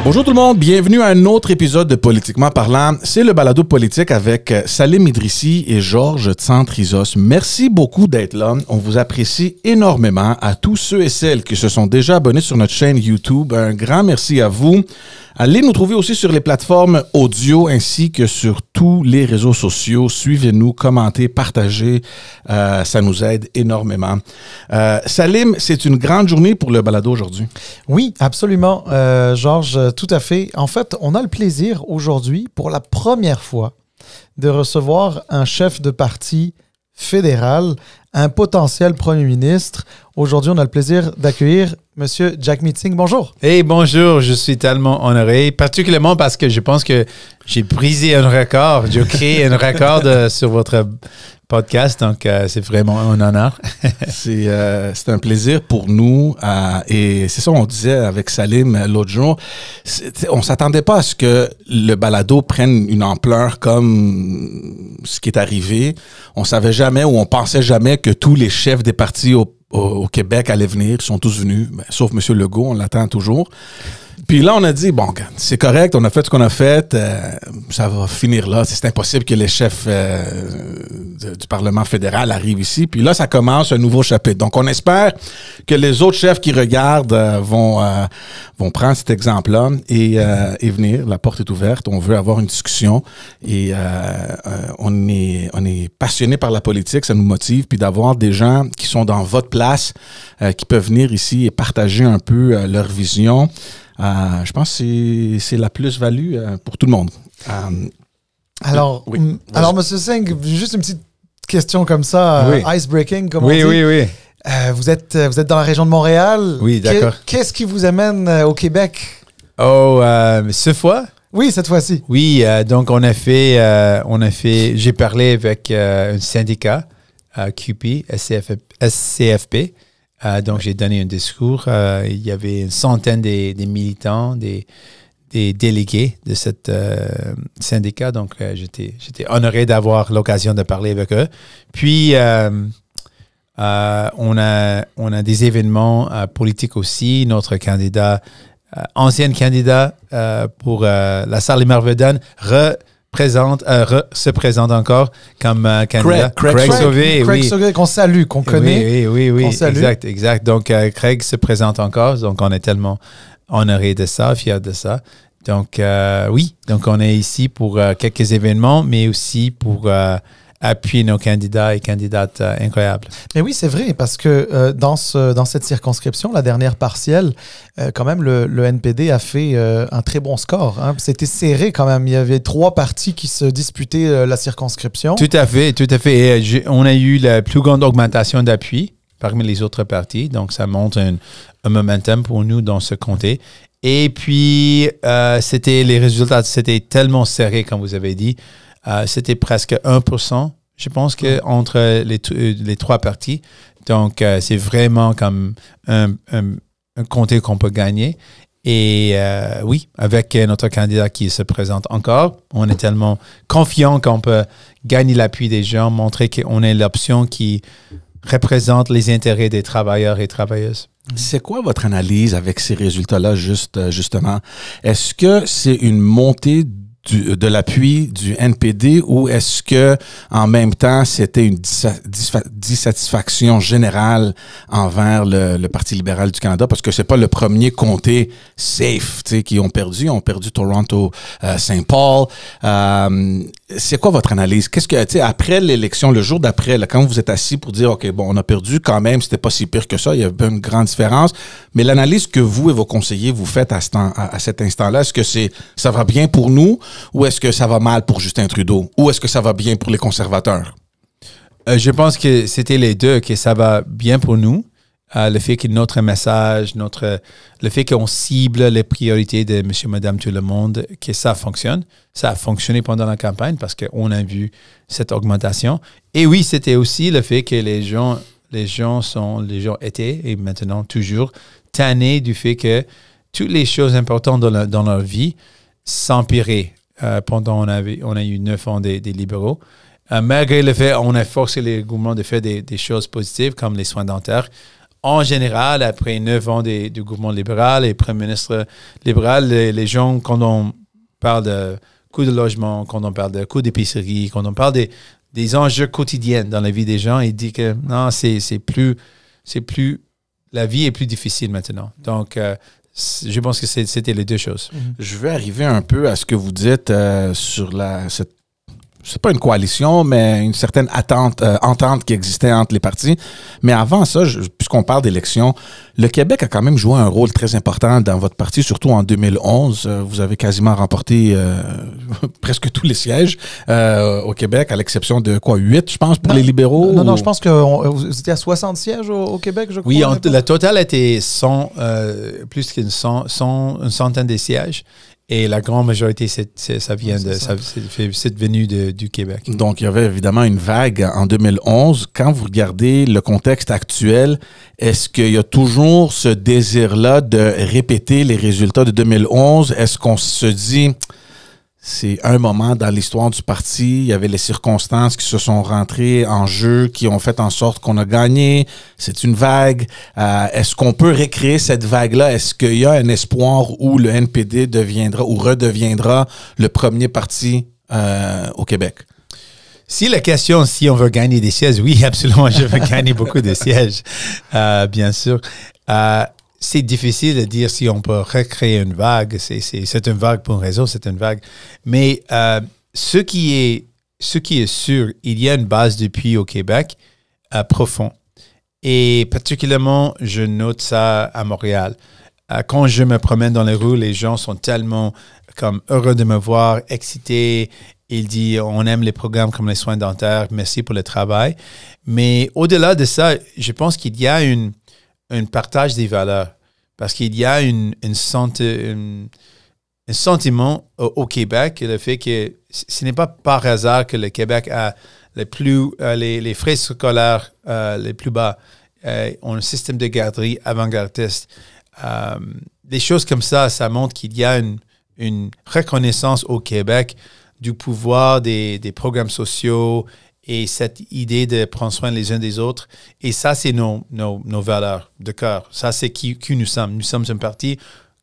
Bonjour tout le monde, bienvenue à un autre épisode de Politiquement parlant. C'est le balado politique avec Salim Idrissi et Georges Tsantrizos. Merci beaucoup d'être là. On vous apprécie énormément. À tous ceux et celles qui se sont déjà abonnés sur notre chaîne YouTube, un grand merci à vous. Allez nous trouver aussi sur les plateformes audio ainsi que sur tous les réseaux sociaux. Suivez-nous, commentez, partagez. Ça nous aide énormément. Salim, c'est une grande journée pour le balado aujourd'hui. Oui, absolument, Georges, tout à fait. En fait, on a le plaisir aujourd'hui, pour la première fois, de recevoir un chef de parti fédéral, un potentiel premier ministre. Aujourd'hui, on a le plaisir d'accueillir M. Jagmeet Singh. Bonjour. Hey, bonjour. Je suis tellement honoré, particulièrement parce que je pense que j'ai brisé un record. J'ai créé un record sur votre podcast, donc c'est vraiment un honneur. C'est un plaisir pour nous. Et c'est ça, on disait avec Salim l'autre jour. On ne s'attendait pas à ce que le balado prenne une ampleur comme ce qui est arrivé. On savait jamais ou on pensait jamais que tous les chefs des partis au Québec allaient venir. Ils sont tous venus, sauf M. Legault, on l'attend toujours. Puis là, on a dit, bon, c'est correct, on a fait ce qu'on a fait, ça va finir là. C'est impossible que les chefs du Parlement fédéral arrivent ici. Puis là, ça commence un nouveau chapitre. Donc, on espère que les autres chefs qui regardent vont prendre cet exemple-là et venir. La porte est ouverte, on veut avoir une discussion et on est passionné par la politique, ça nous motive. Puis d'avoir des gens qui sont dans votre place, qui peuvent venir ici et partager un peu leur vision. Je pense que c'est la plus-value pour tout le monde. Alors, M. Singh, juste une petite question comme ça, oui. Icebreaking, comme on dit. Oui. Vous êtes dans la région de Montréal. Oui, d'accord. Qu'est-ce qui vous amène au Québec? Cette fois? Oui, cette fois-ci. Oui, donc j'ai parlé avec un syndicat, QP, SCFP. Donc, j'ai donné un discours. Il y avait une centaine des militants, des délégués de cette syndicat. Donc, j'étais honoré d'avoir l'occasion de parler avec eux. Puis, on a des événements politiques aussi. Notre candidat, ancien candidat pour la salle Mervedan, se présente encore comme candidat. Craig Sauvé, qu'on salue, qu'on connaît. Oui, exact. Donc, Craig se présente encore. Donc, on est tellement honoré de ça, fiers de ça. Donc, donc on est ici pour quelques événements, mais aussi pour appuyer nos candidats et candidates incroyables. Mais oui, c'est vrai, parce que dans cette circonscription, la dernière partielle, quand même, le NPD a fait un très bon score. Hein. C'était serré quand même. Il y avait 3 partis qui se disputaient la circonscription. Tout à fait. Et on a eu la plus grande augmentation d'appui parmi les autres partis. Donc, ça montre un momentum pour nous dans ce comté. Et puis, les résultats, c'était tellement serré, comme vous avez dit. C'était presque 1%, je pense, entre les 3 partis. Donc, c'est vraiment comme un comté qu'on peut gagner. Et oui, avec notre candidat qui se présente encore, on est tellement confiant qu'on peut gagner l'appui des gens, montrer qu'on est l'option qui représente les intérêts des travailleurs et travailleuses. C'est quoi votre analyse avec ces résultats-là, justement? Est-ce que c'est une montée de l'appui du NPD ou est-ce que en même temps c'était une dissatisfaction générale envers le Parti libéral du Canada parce que c'est pas le premier comté safe qui ont perdu Toronto, Saint Paul. C'est quoi votre analyse? Qu'est-ce que après l'élection, le jour d'après, là, quand vous êtes assis pour dire OK, bon, on a perdu quand même, c'était pas si pire que ça, il y avait une grande différence, mais l'analyse que vous et vos conseillers vous faites à cet instant-là, est-ce que ça va bien pour nous? Ou est-ce que ça va mal pour Justin Trudeau? Ou est-ce que ça va bien pour les conservateurs? Je pense que c'était les deux, que ça va bien pour nous. Le fait que notre message, le fait qu'on cible les priorités de monsieur, madame, tout le monde, que ça fonctionne. Ça a fonctionné pendant la campagne parce qu'on a vu cette augmentation. Et oui, c'était aussi le fait que les gens étaient et maintenant toujours tannés du fait que toutes les choses importantes dans leur vie s'empiraient. Pendant on a eu 9 ans des libéraux. Malgré le fait, on a forcé les gouvernements de faire des choses positives comme les soins dentaires. en général, après 9 ans du gouvernement libéral et Premier ministre libéral, les gens, quand on parle de coût de logement, quand on parle de coût d'épicerie, quand on parle des enjeux quotidiens dans la vie des gens, ils disent que non, c'est plus, la vie est plus difficile maintenant. Donc, je pense que c'était les deux choses. Je veux arriver un peu à ce que vous dites sur cette c'est pas une coalition, mais une certaine entente qui existait entre les partis. Mais avant ça, puisqu'on parle d'élections, le Québec a quand même joué un rôle très important dans votre parti, surtout en 2011. Vous avez quasiment remporté presque tous les sièges au Québec, à l'exception de 8, je pense, pour les libéraux? Non, je pense que vous étiez à 60 sièges au Québec, je crois. Oui, le total était 100, plus qu'une centaine de sièges. Et la grande majorité, c'est venu du Québec. Donc, il y avait évidemment une vague en 2011. Quand vous regardez le contexte actuel, est-ce qu'il y a toujours ce désir-là de répéter les résultats de 2011? Est-ce qu'on se dit... C'est un moment dans l'histoire du parti. Il y avait les circonstances qui se sont rentrées en jeu, qui ont fait en sorte qu'on a gagné. C'est une vague. Est-ce qu'on peut récréer cette vague-là? Est-ce qu'il y a un espoir où le NPD deviendra ou redeviendra le premier parti au Québec? Si la question, si on veut gagner des sièges, oui, absolument, je veux gagner beaucoup de sièges, bien sûr. C'est difficile de dire si on peut recréer une vague. C'est une vague pour une raison, c'est une vague. Mais ce qui est sûr, il y a une base depuis au Québec profond. Et particulièrement, je note ça à Montréal. Quand je me promène dans les rues, les gens sont tellement comme heureux de me voir, excités. Ils disent, on aime les programmes comme les soins dentaires, merci pour le travail. Mais au-delà de ça, je pense qu'il y a un partage des valeurs. Parce qu'il y a un sentiment au Québec, le fait que ce n'est pas par hasard que le Québec a les frais scolaires les plus bas. On a un système de garderie avant-gardiste. Des choses comme ça montre qu'il y a une reconnaissance au Québec du pouvoir des programmes sociaux et cette idée de prendre soin les uns des autres. Et ça, c'est nos valeurs de cœur. Ça, c'est qui nous sommes. Nous sommes un parti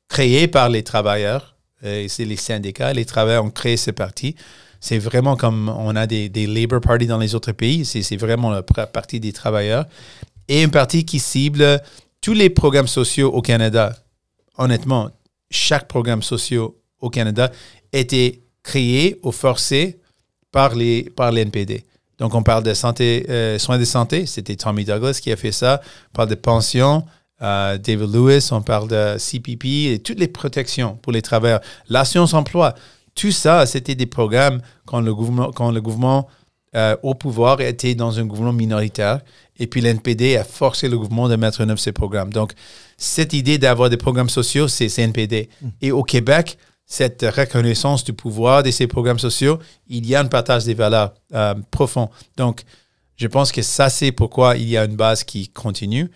créé par les travailleurs. Et c'est les syndicats. Les travailleurs ont créé ce parti. C'est vraiment comme on a des Labour Party dans les autres pays. C'est vraiment le parti des travailleurs. Et un parti qui cible tous les programmes sociaux au Canada. Honnêtement, chaque programme social au Canada était créé ou forcé par l'NPD. Donc, on parle de soins de santé. C'était Tommy Douglas qui a fait ça. On parle de pension, David Lewis. On parle de CPP et toutes les protections pour les travailleurs. L'assurance emploi. Tout ça, c'était des programmes quand le gouvernement au pouvoir était dans un gouvernement minoritaire. Et puis, l'NPD a forcé le gouvernement de mettre en œuvre ces programmes. Donc, cette idée d'avoir des programmes sociaux, c'est NPD. Et au Québec, cette reconnaissance du pouvoir de ces programmes sociaux, il y a un partage des valeurs profond. Donc, je pense que ça, c'est pourquoi il y a une base qui continue.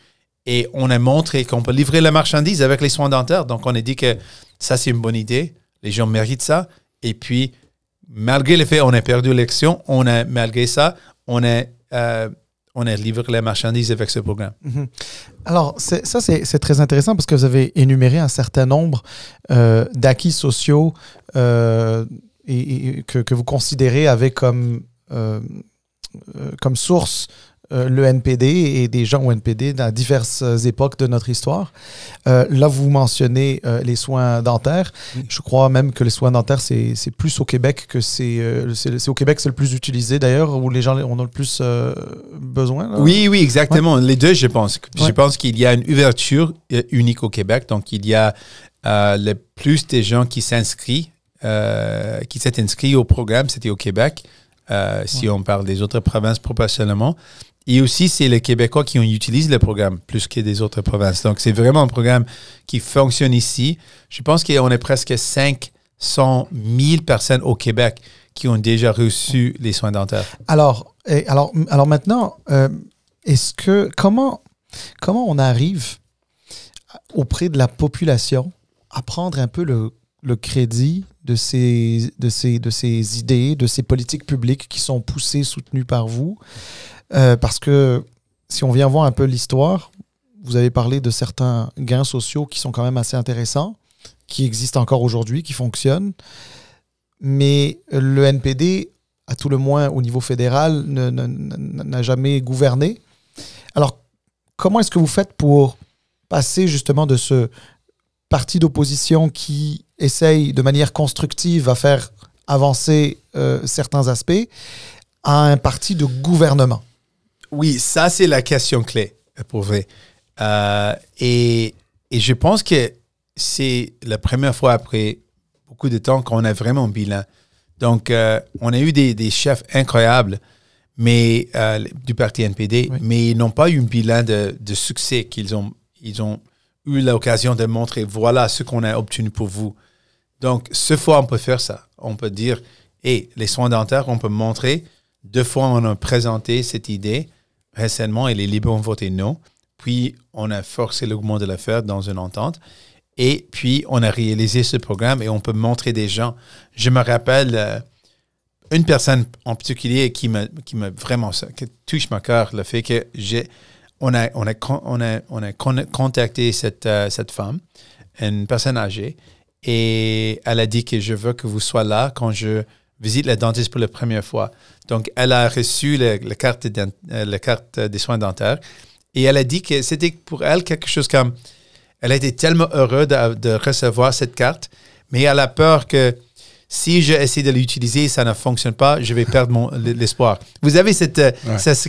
Et on a montré qu'on peut livrer la marchandise avec les soins dentaires. Donc, on a dit que ça, c'est une bonne idée. Les gens méritent ça. Et puis, malgré le fait qu'on a perdu l'élection, malgré ça, on a livré la marchandise avec ce programme. Mm-hmm. Alors, c'est très intéressant parce que vous avez énuméré un certain nombre d'acquis sociaux et que vous considérez avec comme source le NPD et des gens au NPD dans diverses époques de notre histoire. Là, vous mentionnez les soins dentaires. Je crois même que les soins dentaires, c'est plus au Québec que c'est au Québec c'est le plus utilisé d'ailleurs, où les gens en ont le plus besoin. Là. Oui, exactement. Ouais. Les deux, je pense. Ouais. Je pense qu'il y a une ouverture unique au Québec. Donc, il y a le plus de gens qui s'inscrivent, qui s'est inscrit au programme, c'était au Québec. Si on parle des autres provinces proportionnellement. Et aussi, c'est les Québécois qui utilisent le programme plus que des autres provinces. Donc, c'est vraiment un programme qui fonctionne ici. Je pense qu'on est presque 500 000 personnes au Québec qui ont déjà reçu les soins dentaires. Alors maintenant, comment on arrive auprès de la population à prendre un peu le crédit de ces idées, de ces politiques publiques qui sont poussées, soutenues par vous? Parce que si on vient voir un peu l'histoire, vous avez parlé de certains gains sociaux qui sont quand même assez intéressants, qui existent encore aujourd'hui, qui fonctionnent. Mais le NPD, à tout le moins au niveau fédéral, n'a jamais gouverné. Alors, comment est-ce que vous faites pour passer justement de ce parti d'opposition qui essaye de manière constructive à faire avancer certains aspects à un parti de gouvernement? Oui, ça, c'est la question clé, pour vrai. Et je pense que c'est la première fois après beaucoup de temps qu'on a vraiment un bilan. Donc, on a eu des chefs incroyables mais, du parti NPD, oui. Mais ils n'ont pas eu un bilan de succès qu'ils ont eu l'occasion de montrer, voilà ce qu'on a obtenu pour vous. Donc, ce fois, on peut faire ça. On peut dire, hey, les soins dentaires, on peut montrer. 2 fois, on a présenté cette idée récemment et les libéraux ont voté non. Puis, on a forcé le gouvernement de le faire dans une entente. Et puis, on a réalisé ce programme et on peut montrer des gens. Je me rappelle une personne en particulier qui me vraiment qui touche mon cœur, le fait que on a contacté cette femme, une personne âgée, et elle a dit que je veux que vous soyez là quand je visite le dentiste pour la première fois. Donc, elle a reçu la carte des soins dentaires et elle a dit que c'était pour elle quelque chose comme... Elle a été tellement heureuse de recevoir cette carte, mais elle a peur que si j'essaie de l'utiliser, ça ne fonctionne pas, je vais perdre l'espoir. Vous avez c'est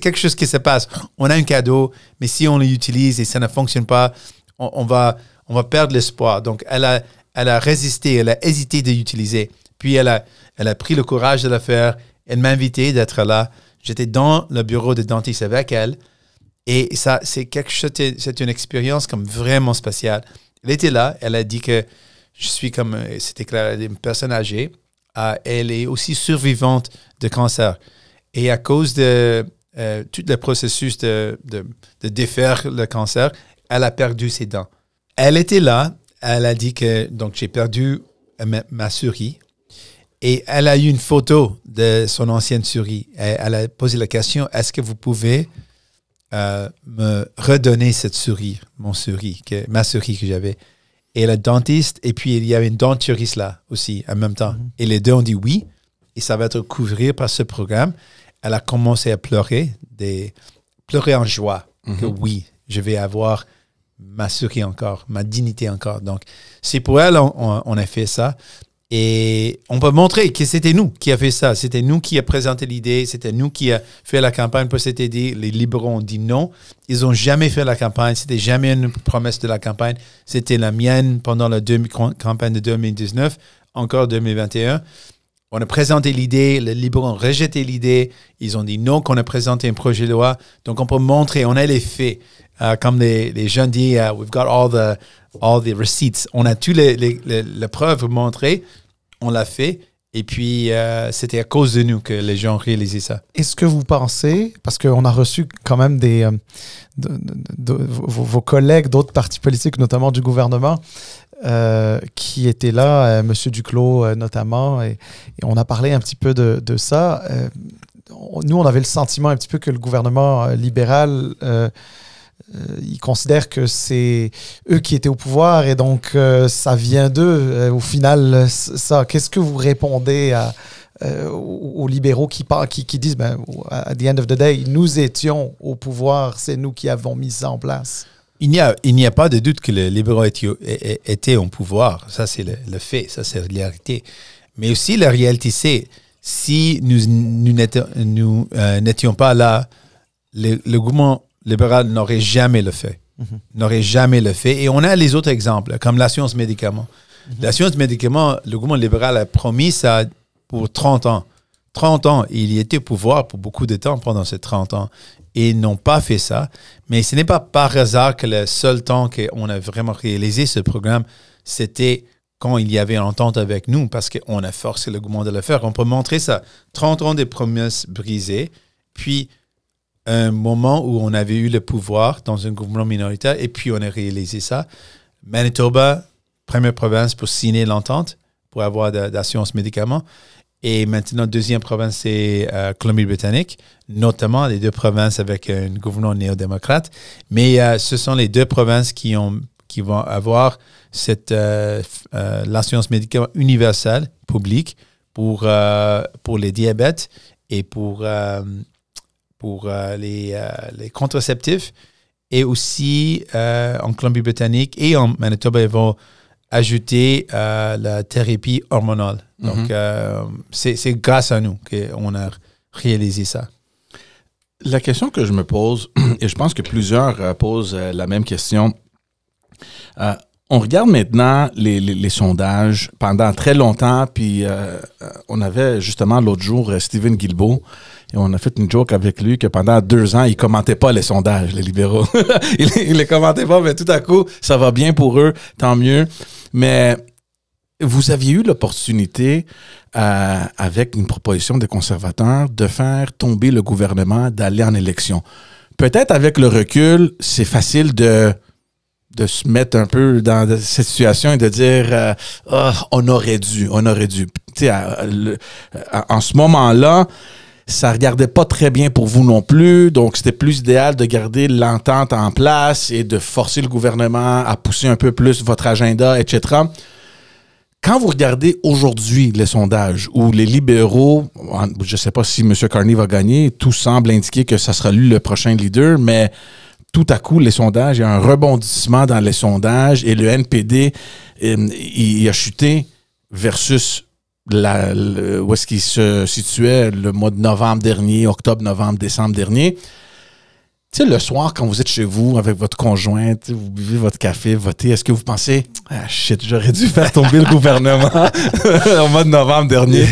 quelque chose qui se passe. On a un cadeau, mais si on l'utilise et ça ne fonctionne pas, on va perdre l'espoir. Donc, elle a résisté, elle a hésité de l'utiliser. Puis, elle a pris le courage de le faire. Elle m'a invité d'être là. J'étais dans le bureau de dentiste avec elle. Et ça, c'est une expérience comme vraiment spéciale. Elle était là. Elle a dit que je suis comme, c'était clair, une personne âgée. Elle est aussi survivante de cancer. Et à cause de tout le processus de défaire le cancer, elle a perdu ses dents. Elle était là. Elle a dit que donc j'ai perdu ma souris. Et elle a eu une photo de son ancienne souris. Elle a posé la question, est-ce que vous pouvez me redonner cette souris, ma souris que j'avais? Et le dentiste, et puis il y avait une denturiste là aussi en même temps. Et les deux ont dit oui, et ça va être couvert par ce programme. Elle a commencé à pleurer en joie, que oui, je vais avoir ma souris encore, ma dignité encore. Donc, c'est pour elle, on a fait ça. Et on peut montrer que c'était nous qui a fait ça. C'était nous qui a présenté l'idée. C'était nous qui a fait la campagne pour cette idée. Les libéraux ont dit non. Ils n'ont jamais fait la campagne. C'était jamais une promesse de la campagne. C'était la mienne pendant la campagne de 2019, encore 2021. On a présenté l'idée. Les libéraux ont rejeté l'idée. Ils ont dit non qu'on a présenté un projet de loi. Donc, on peut montrer. On a les faits. Comme les jeunes disent, we've got all the receipts. On a toutes les preuves montrées. On l'a fait. Et puis, c'était à cause de nous que les gens ont réalisé ça. Est-ce que vous pensez, parce qu'on a reçu quand même vos collègues d'autres partis politiques, notamment du gouvernement, qui étaient là, M. Duclos notamment, et on a parlé un petit peu de ça. Nous, on avait le sentiment un petit peu que le gouvernement libéral... ils considèrent que c'est eux qui étaient au pouvoir et donc ça vient d'eux. Au final, ça, qu'est-ce que vous répondez aux libéraux qui disent, at the end of the day, nous étions au pouvoir, c'est nous qui avons mis ça en place? Il n'y a pas de doute que les libéraux étaient au pouvoir. Ça, c'est le fait, ça, c'est la réalité. Mais aussi, la réalité, c'est si nous n'étions pas là, le gouvernement libéral n'aurait jamais le fait. N'aurait jamais le fait. Et on a les autres exemples, comme l'assurance médicaments. L'assurance médicaments, le gouvernement libéral a promis ça pour 30 ans. 30 ans, il y était au pouvoir pour beaucoup de temps pendant ces 30 ans. Et ils n'ont pas fait ça. Mais ce n'est pas par hasard que le seul temps qu'on a vraiment réalisé ce programme, c'était quand il y avait une entente avec nous, parce qu'on a forcé le gouvernement de le faire. On peut montrer ça. 30 ans de promesses brisées, puis un moment où on avait eu le pouvoir dans un gouvernement minoritaire et puis on a réalisé ça. Manitoba, première province pour signer l'entente, pour avoir d'assurance médicaments. Et maintenant, deuxième province, c'est Colombie-Britannique, notamment les deux provinces avec un gouvernement néo-démocrate. Mais ce sont les deux provinces qui vont avoir l'assurance médicale universelle publique pour les diabètes et pour les contraceptifs. Et aussi, en Colombie-Britannique et en Manitoba, ils vont ajouter la thérapie hormonale. Donc, c'est grâce à nous qu'on a réalisé ça. La question que je me pose, et je pense que plusieurs posent la même question, on regarde maintenant les sondages pendant très longtemps, puis on avait justement l'autre jour Stephen Guilbeault, et on a fait une joke avec lui que pendant 2 ans, il commentait pas les sondages, les libéraux. il les commentait pas, mais tout à coup, ça va bien pour eux, tant mieux. Mais vous aviez eu l'opportunité, avec une proposition des conservateurs, de faire tomber le gouvernement, d'aller en élection. Peut-être avec le recul, c'est facile de se mettre un peu dans cette situation et de dire on aurait dû. Tu sais, en ce moment-là, ça regardait pas très bien pour vous non plus, donc c'était plus idéal de garder l'entente en place et de forcer le gouvernement à pousser un peu plus votre agenda, etc. Quand vous regardez aujourd'hui les sondages où les libéraux, je sais pas si M. Carney va gagner, tout semble indiquer que ça sera lui le prochain leader, mais tout à coup, les sondages, il y a un rebondissement dans les sondages et le NPD, il a chuté versus où est-ce qu'il se situait le mois de novembre dernier, octobre, novembre, décembre dernier. Tu sais, le soir, quand vous êtes chez vous avec votre conjointe, vous buvez votre café, votez, est-ce que vous pensez « Ah shit, j'aurais dû faire tomber le gouvernement au mois de novembre dernier? »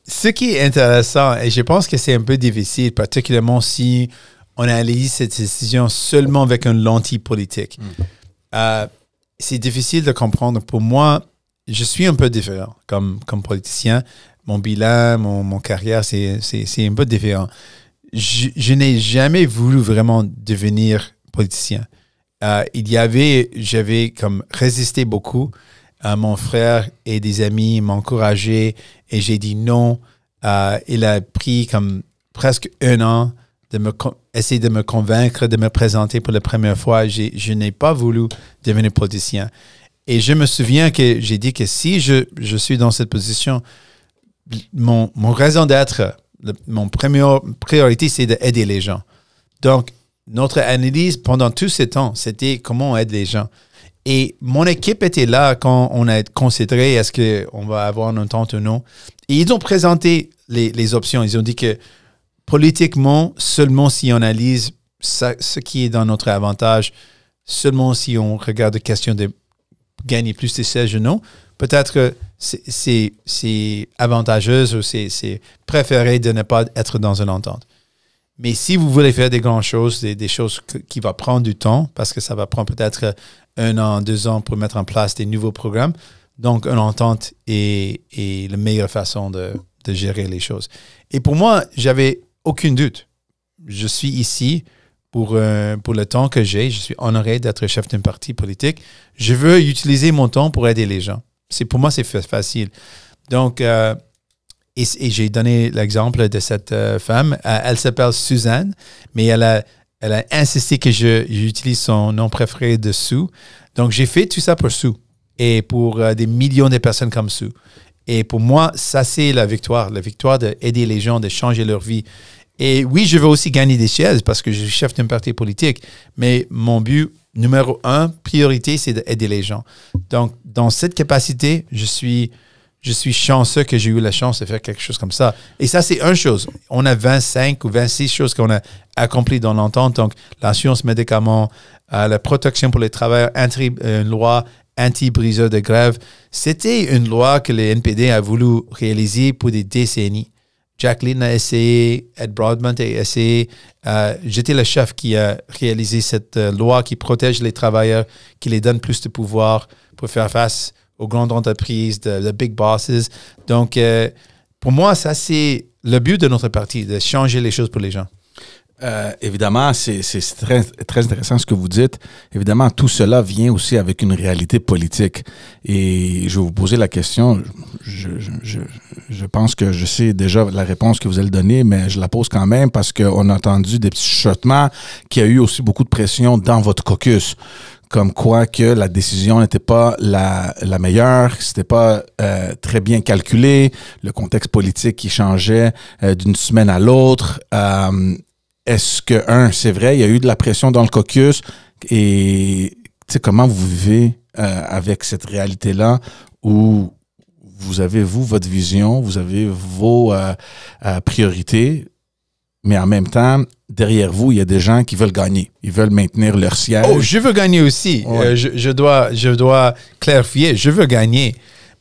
Ce qui est intéressant, et je pense que c'est un peu difficile, particulièrement si on analyse cette décision seulement avec une lentille politique. C'est difficile de comprendre. Pour moi, je suis un peu différent comme politicien. Mon bilan, mon carrière, c'est un peu différent. Je n'ai jamais voulu vraiment devenir politicien. J'avais comme résisté beaucoup. Mon frère et des amis m'encourageaient et j'ai dit non. Il a pris comme presque 1 an essayer de me convaincre, de me présenter pour la première fois. Je n'ai pas voulu devenir politicien. Et je me souviens que j'ai dit que si je suis dans cette position, mon raison d'être, mon première priorité, c'est d'aider les gens. Donc, notre analyse pendant tout ce temps, c'était comment on aide les gens. Et mon équipe était là quand on a considéré est-ce qu'on va avoir une entente ou non. Et ils ont présenté les options. Ils ont dit que politiquement, seulement si on analyse ce qui est dans notre avantage, seulement si on regarde la question de gagner plus de sièges ou non, peut-être que c'est avantageux ou c'est préféré de ne pas être dans une entente. Mais si vous voulez faire des grandes choses, des choses qui vont prendre du temps, parce que ça va prendre peut-être 1 an, 2 ans pour mettre en place des nouveaux programmes, donc une entente est la meilleure façon de gérer les choses. Et pour moi, j'avais aucun doute. Je suis ici pour le temps que j'ai. Je suis honoré d'être chef d'un parti politique. Je veux utiliser mon temps pour aider les gens. Pour moi, c'est facile. Donc, et j'ai donné l'exemple de cette femme. Elle s'appelle Suzanne, mais elle a insisté que j'utilise son nom préféré de Sue. Donc, j'ai fait tout ça pour Sue et pour des millions de personnes comme Sue. Et pour moi, ça, c'est la victoire d'aider les gens, de changer leur vie. Et oui, je veux aussi gagner des sièges parce que je suis chef d'un parti politique, mais mon but numéro 1, priorité, c'est d'aider les gens. Donc, dans cette capacité, je suis chanceux que j'ai eu la chance de faire quelque chose comme ça. Et ça, c'est une chose. On a 25 ou 26 choses qu'on a accomplies dans l'entente. Donc, l'assurance médicaments, la protection pour les travailleurs, une loi anti-briseur de grève. C'était une loi que le NPD a voulu réaliser pour des décennies. Jacqueline a essayé, Ed Broadbent a essayé. J'étais le chef qui a réalisé cette loi qui protège les travailleurs, qui les donne plus de pouvoir pour faire face aux grandes entreprises, de big bosses. Donc, pour moi, ça, c'est le but de notre parti, de changer les choses pour les gens. Évidemment, c'est très, très intéressant ce que vous dites. Évidemment, tout cela vient aussi avec une réalité politique. Et je vais vous poser la question, je pense que je sais déjà la réponse que vous allez donner, mais je la pose quand même parce qu'on a entendu des petits chuchotements qu'il y a eu aussi beaucoup de pression dans votre caucus. Comme quoi que la décision n'était pas la meilleure, c'était pas très bien calculé, le contexte politique qui changeait d'une semaine à l'autre. Est-ce que, c'est vrai, il y a eu de la pression dans le caucus et comment vous vivez avec cette réalité-là où vous avez, votre vision, vous avez vos priorités, mais en même temps, derrière vous, il y a des gens qui veulent gagner. Ils veulent maintenir leur siège. Oh, je veux gagner aussi. Ouais. Je dois clarifier. Je veux gagner,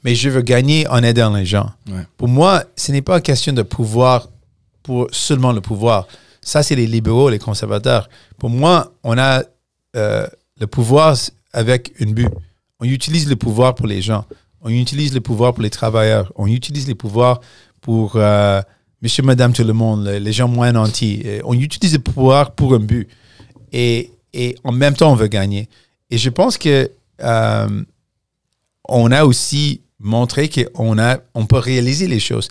mais je veux gagner en aidant les gens. Ouais. Pour moi, ce n'est pas une question de pouvoir pour seulement le pouvoir. Ça, c'est les libéraux, les conservateurs. Pour moi, on a le pouvoir avec un but. On utilise le pouvoir pour les gens. On utilise le pouvoir pour les travailleurs. On utilise le pouvoir pour monsieur, madame, tout le monde, les gens moins nantis. On utilise le pouvoir pour un but. Et en même temps, on veut gagner. Et je pense que on a aussi montré qu'on peut réaliser les choses.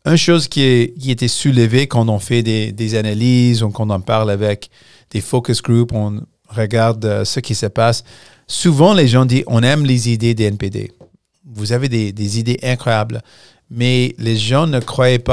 Une chose qui était soulevée quand on fait des analyses ou quand on parle avec des focus groups, on regarde ce qui se passe. Souvent, les gens disent on aime les idées des NPD. Vous avez des idées incroyables. Mais les gens ne croyaient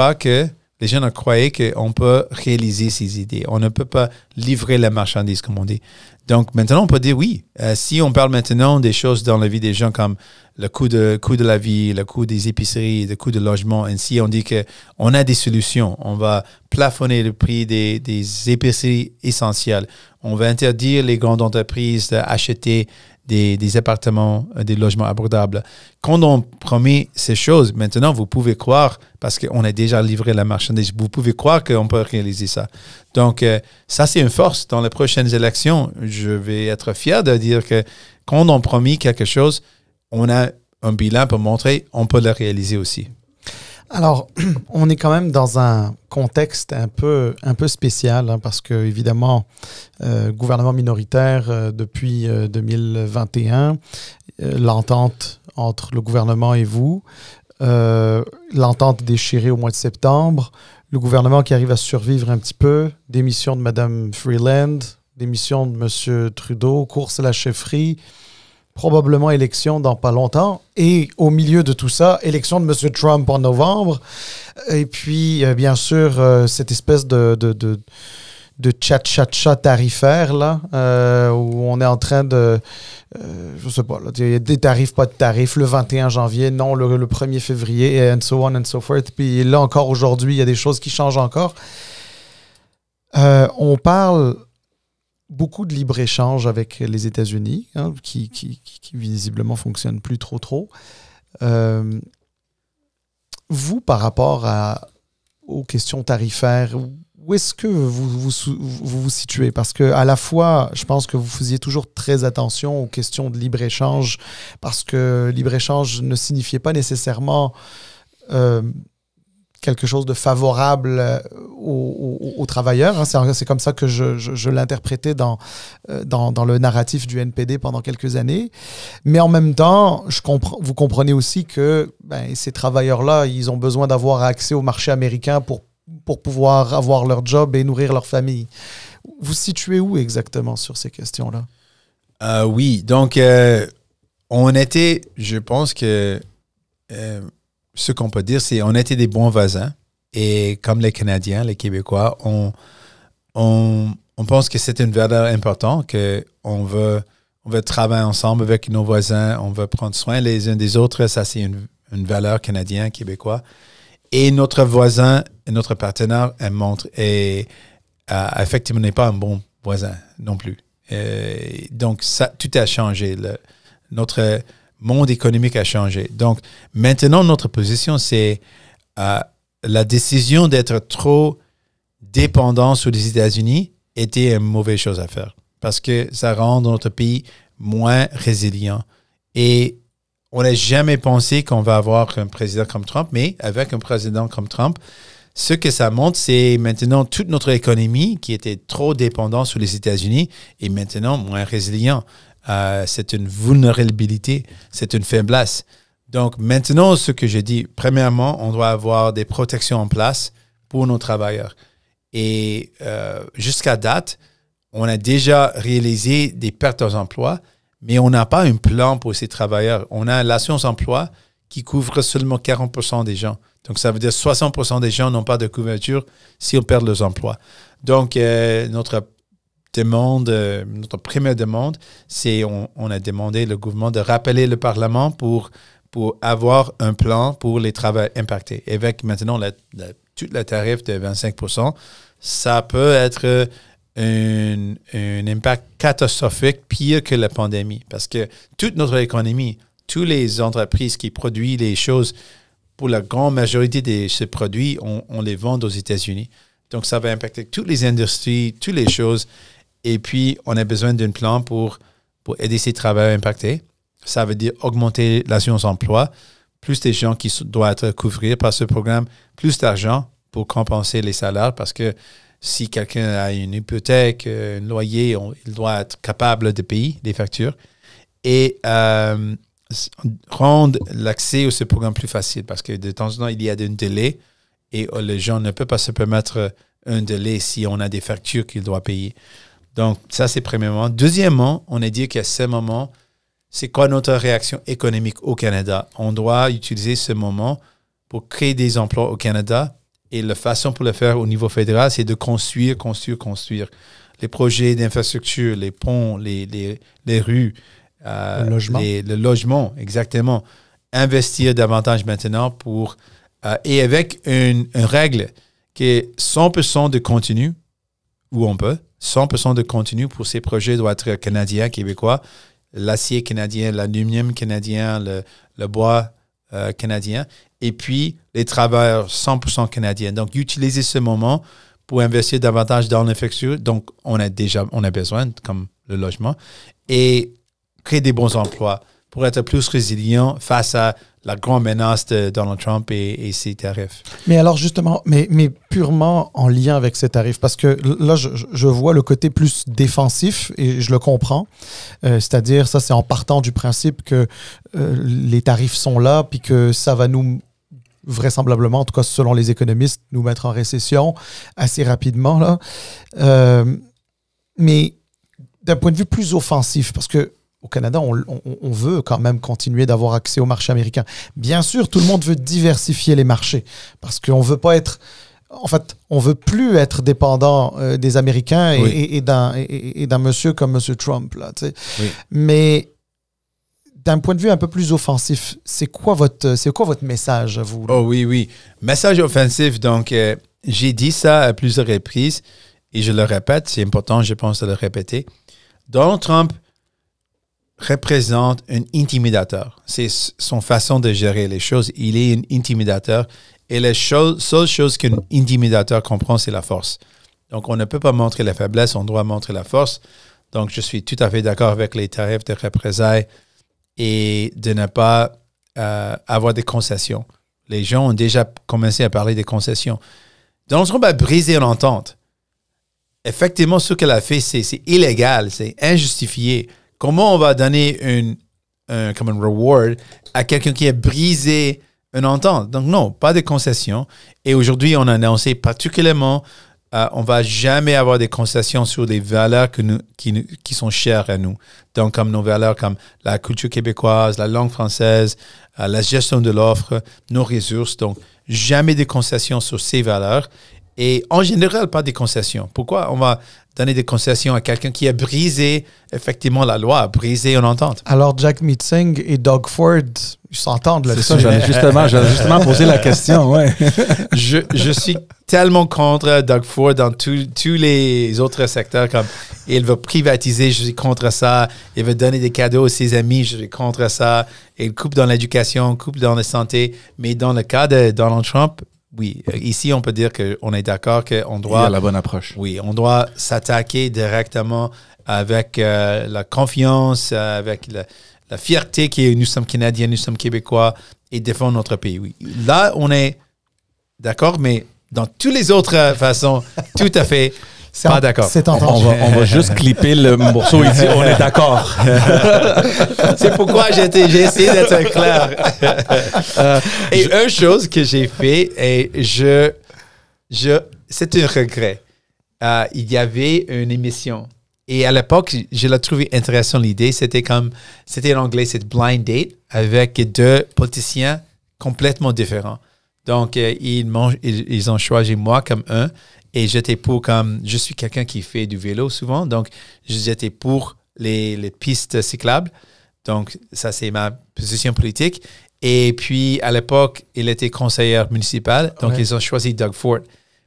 qu'on peut réaliser ces idées. On ne peut pas livrer la marchandise, comme on dit. Donc, maintenant, on peut dire oui. Si on parle maintenant des choses dans la vie des gens comme le coût de la vie, le coût des épiceries, le coût de logement, ainsi, on dit qu'on a des solutions. On va plafonner le prix des épiceries essentielles. On va interdire les grandes entreprises d'acheter des appartements, des logements abordables. Quand on promet ces choses, maintenant, vous pouvez croire, parce qu'on a déjà livré la marchandise, vous pouvez croire qu'on peut réaliser ça. Donc, ça, c'est une force. Dans les prochaines élections, je vais être fier de dire que quand on promet quelque chose, on a un bilan pour montrer qu'on peut le réaliser aussi. Alors, on est quand même dans un contexte un peu spécial, hein, parce que, évidemment, gouvernement minoritaire depuis 2021, l'entente entre le gouvernement et vous, l'entente déchirée au mois de septembre, le gouvernement qui arrive à survivre un petit peu, démission de Mme Freeland, démission de M. Trudeau, course à la chefferie, probablement élection dans pas longtemps. Et au milieu de tout ça, élection de M. Trump en novembre. Et puis, bien sûr, cette espèce de tchat-chat-chat tarifaire, là, où on est en train de... je sais pas, il y a des tarifs, pas de tarifs, le 21 janvier, non, le 1er février, and so on and so forth. Puis là, encore aujourd'hui, il y a des choses qui changent encore. On parle beaucoup de libre-échange avec les États-Unis, hein, qui visiblement fonctionne plus trop. Vous, par rapport aux questions tarifaires, où est-ce que vous vous situez? Parce que à la fois, je pense que vous faisiez toujours très attention aux questions de libre-échange, parce que libre-échange ne signifiait pas nécessairement quelque chose de favorable aux travailleurs. Hein. C'est comme ça que je l'interprétais dans le narratif du NPD pendant quelques années. Mais en même temps, vous comprenez aussi que ces travailleurs-là, ils ont besoin d'avoir accès au marché américain pour pouvoir avoir leur job et nourrir leur famille. Vous situez où exactement sur ces questions-là? Oui, donc on était, je pense que ce qu'on peut dire, c'est qu'on était des bons voisins. Et comme les Canadiens, les Québécois, on pense que c'est une valeur importante, qu'on veut travailler ensemble avec nos voisins, on veut prendre soin les uns des autres. Ça, c'est une valeur canadienne, québécois. Et notre voisin, notre partenaire, effectivement, n'est pas un bon voisin non plus. Donc, ça, tout a changé. Notre monde économique a changé. Donc, maintenant, notre position, c'est la décision d'être trop dépendant sur les États-Unis était une mauvaise chose à faire parce que ça rend notre pays moins résilient. Et on n'a jamais pensé qu'on va avoir un président comme Trump, mais avec un président comme Trump, ce que ça montre, c'est maintenant toute notre économie qui était trop dépendante sur les États-Unis est maintenant moins résilient. C'est une vulnérabilité, c'est une faiblesse. Donc, maintenant, ce que j'ai dit, premièrement, on doit avoir des protections en place pour nos travailleurs. Et jusqu'à date, on a déjà réalisé des pertes d'emplois, mais on n'a pas un plan pour ces travailleurs. On a l'assurance emploi qui couvre seulement 40% des gens. Donc, ça veut dire 60% des gens n'ont pas de couverture si on perd leurs emplois. Donc, notre première demande, c'est on a demandé au gouvernement de rappeler le Parlement pour avoir un plan pour les travailleurs impactés. Avec maintenant tout le tarif de 25%, ça peut être un impact catastrophique, pire que la pandémie. Parce que toute notre économie, toutes les entreprises qui produisent les choses, pour la grande majorité de ces produits, on les vend aux États-Unis. Donc, ça va impacter toutes les industries, toutes les choses. Et puis, on a besoin d'un plan pour aider ces travailleurs impactés. Ça veut dire augmenter l'assurance emploi, plus de gens qui doivent être couverts par ce programme, plus d'argent pour compenser les salaires, parce que si quelqu'un a une hypothèque, un loyer, il doit être capable de payer les factures. Et rendre l'accès à ce programme plus facile, parce que de temps en temps, il y a un délai et les gens ne peuvent pas se permettre un délai si on a des factures qu'ils doivent payer. Donc, ça, c'est premièrement. Deuxièmement, on a dit qu'à ce moment, c'est quoi notre réaction économique au Canada? On doit utiliser ce moment pour créer des emplois au Canada. Et la façon pour le faire au niveau fédéral, c'est de construire. Les projets d'infrastructure, les ponts, les rues, le logement, exactement. Investir davantage maintenant et avec une règle qui est 100% de continu, où on peut. 100% de continu pour ces projets doit être canadien, québécois. L'acier canadien, l'aluminium canadien, le bois canadien. Et puis, les travailleurs 100% canadiens. Donc, utiliser ce moment pour investir davantage dans l'infrastructure. Donc, on a besoin, comme le logement. Et créer des bons emplois pour être plus résilient face à la grande menace de Donald Trump et ses tarifs. Mais alors justement, mais purement en lien avec ces tarifs, parce que là, je vois le côté plus défensif et je le comprends. C'est-à-dire, ça, c'est en partant du principe que les tarifs sont là puis que ça va nous, vraisemblablement, en tout cas selon les économistes, nous mettre en récession assez rapidement, là. Mais d'un point de vue plus offensif, parce que au Canada, on veut quand même continuer d'avoir accès au marché américain. Bien sûr, tout le monde veut diversifier les marchés parce qu'on veut pas être... En fait, on veut plus être dépendant des Américains et d'un monsieur comme M. Trump. Là, tu sais. Oui. Mais d'un point de vue un peu plus offensif, c'est quoi votre message à vous? Là? Oh oui. Message offensif, donc j'ai dit ça à plusieurs reprises et je le répète, c'est important, je pense, de le répéter. Donald Trump représente un intimidateur. C'est son façon de gérer les choses. Il est un intimidateur. Et la seule chose qu'un intimidateur comprend, c'est la force. Donc, on ne peut pas montrer la faiblesse, on doit montrer la force. Donc, je suis tout à fait d'accord avec les tarifs de représailles et de ne pas avoir des concessions. Les gens ont déjà commencé à parler des concessions. Donald Trump a brisé une entente. Effectivement, ce qu'elle a fait, c'est illégal, c'est injustifié. Comment on va donner comme un reward à quelqu'un qui a brisé une entente? Donc non, pas de concessions. Et aujourd'hui, on a annoncé particulièrement, on ne va jamais avoir des concessions sur des valeurs qui sont chères à nous. Donc comme nos valeurs comme la culture québécoise, la langue française, la gestion de l'offre, nos ressources. Donc jamais de concessions sur ces valeurs. Et en général, pas des concessions. Pourquoi on va donner des concessions à quelqu'un qui a brisé effectivement la loi, a brisé une entente? Alors, Jack Meeting et Doug Ford, ils s'entendent là-dessus. C'est ça, j'allais justement poser la question. Ouais. Je suis tellement contre Doug Ford dans tous les autres secteurs. Comme il veut privatiser, je suis contre ça. Il veut donner des cadeaux à ses amis, je suis contre ça. Il coupe dans l'éducation, coupe dans la santé. Mais dans le cas de Donald Trump, oui, ici, on peut dire qu'on est d'accord qu'on doit... Il y a la bonne approche. Oui, on doit s'attaquer directement avec la confiance, avec la fierté que nous sommes Canadiens, nous sommes Québécois et défendre notre pays. Oui. Là, on est d'accord, mais dans toutes les autres façons, tout à fait, Pas d'accord. C'est On entendu. va juste clipper le morceau ici. On est d'accord. C'est pourquoi j'ai essayé d'être clair. Et une chose que j'ai fait, et c'est un regret. Il y avait une émission. Et à l'époque, je l'ai trouvé intéressant l'idée. C'était en anglais, c'est Blind Date avec deux politiciens complètement différents. Donc, ils ont choisi moi comme un. Et j'étais je suis quelqu'un qui fait du vélo souvent. Donc, j'étais pour les pistes cyclables. Donc, ça, c'est ma position politique. Et puis, à l'époque, il était conseiller municipal. Donc, ils ont choisi Doug Ford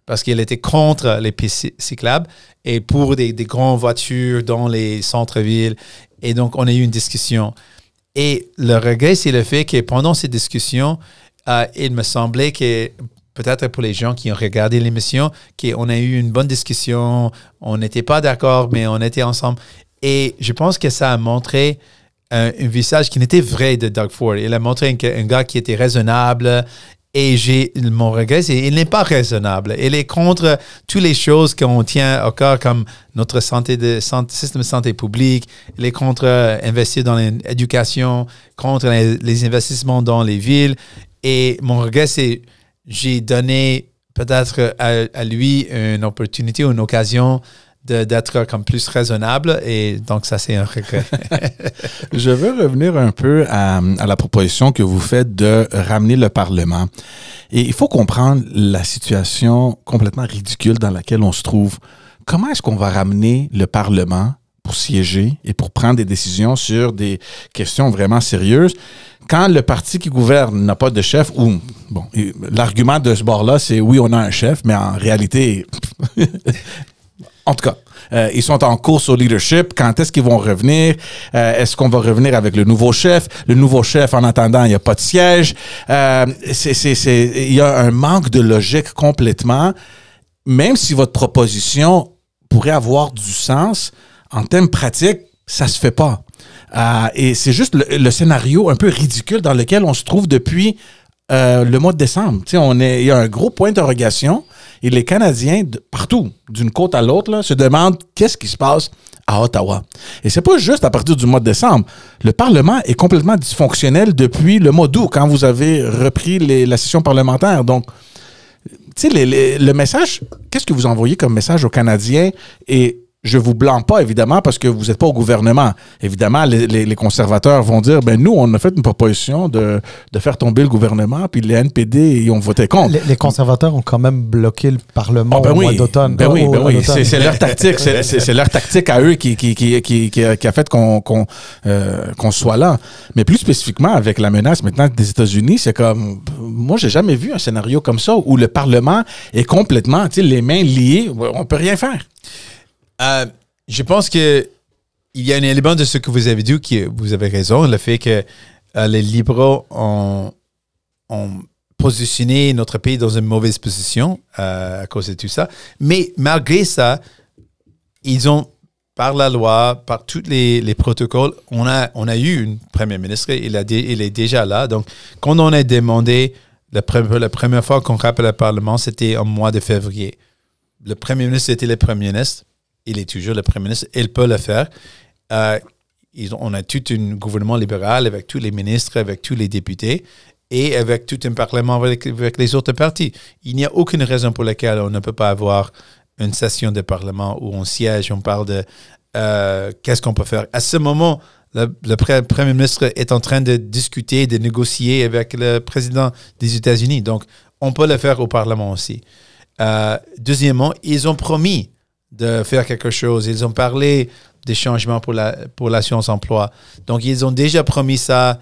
parce qu'il était contre les pistes cyclables et pour des grandes voitures dans les centres-villes. Et donc, on a eu une discussion. Et le regret, c'est le fait que pendant cette discussion, il me semblait que, peut-être pour les gens qui ont regardé l'émission, qu'on a eu une bonne discussion. On n'était pas d'accord, mais on était ensemble. Et je pense que ça a montré un visage qui n'était vrai de Doug Ford. Il a montré un gars qui était raisonnable. Et mon regret, c'est qu'il n'est pas raisonnable. Il est contre toutes les choses qu'on tient au cœur, comme notre système de santé publique. Il est contre investir dans l'éducation, contre les investissements dans les villes. Et mon regret, c'est j'ai donné peut-être à lui une opportunité ou une occasion d'être comme plus raisonnable. Et donc, ça, c'est un regret. Je veux revenir un peu à la proposition que vous faites de ramener le Parlement. Et il faut comprendre la situation complètement ridicule dans laquelle on se trouve. Comment est-ce qu'on va ramener le Parlement pour siéger et pour prendre des décisions sur des questions vraiment sérieuses quand le parti qui gouverne n'a pas de chef ou, bon, l'argument de ce bord-là, c'est oui, on a un chef, mais en réalité... En tout cas, ils sont en course au leadership. Quand est-ce qu'ils vont revenir? Est-ce qu'on va revenir avec le nouveau chef? Le nouveau chef, en attendant, il n'y a pas de siège. Il y a un manque de logique complètement. Même si votre proposition pourrait avoir du sens, en termes pratiques, ça se fait pas. Et c'est juste le scénario un peu ridicule dans lequel on se trouve depuis le mois de décembre. Tu sais, il y a un gros point d'interrogation. Et les Canadiens, partout, d'une côte à l'autre, là, se demandent qu'est-ce qui se passe à Ottawa. Et c'est pas juste à partir du mois de décembre. Le Parlement est complètement dysfonctionnel depuis le mois d'août, quand vous avez repris la session parlementaire. Donc, tu sais, le message, qu'est-ce que vous envoyez comme message aux Canadiens? Et je vous blâme pas, évidemment, parce que vous n'êtes pas au gouvernement. Évidemment, les conservateurs vont dire, ben nous, on a fait une proposition de faire tomber le gouvernement, puis les NPD, ils ont voté contre. Les conservateurs ont quand même bloqué le Parlement au mois d'automne. Ben oui. C'est leur tactique. C'est leur tactique à eux qui a fait qu'on soit là. Mais plus spécifiquement, avec la menace maintenant des États-Unis, c'est comme... Moi, j'ai jamais vu un scénario comme ça où le Parlement est complètement, tu sais, les mains liées. On peut rien faire. Je pense que il y a un élément de ce que vous avez dit qui vous avez raison, le fait que les libéraux ont positionné notre pays dans une mauvaise position à cause de tout ça. Mais malgré ça, ils ont, par la loi, par tous les protocoles, on a eu une première ministre, il est déjà là. Donc, quand on a demandé la première fois qu'on rappelle le Parlement, c'était en mois de février. Le premier ministre était le premier ministre. Il est toujours le premier ministre. Il peut le faire. On a tout un gouvernement libéral avec tous les ministres, avec tous les députés et avec tout un parlement avec les autres partis. Il n'y a aucune raison pour laquelle on ne peut pas avoir une session de parlement où on siège, on parle de qu'est-ce qu'on peut faire. À ce moment, le premier ministre est en train de discuter, de négocier avec le président des États-Unis. Donc, on peut le faire au Parlement aussi. Deuxièmement, ils ont promis de faire quelque chose. Ils ont parlé des changements pour l'assurance-emploi. Donc, ils ont déjà promis ça.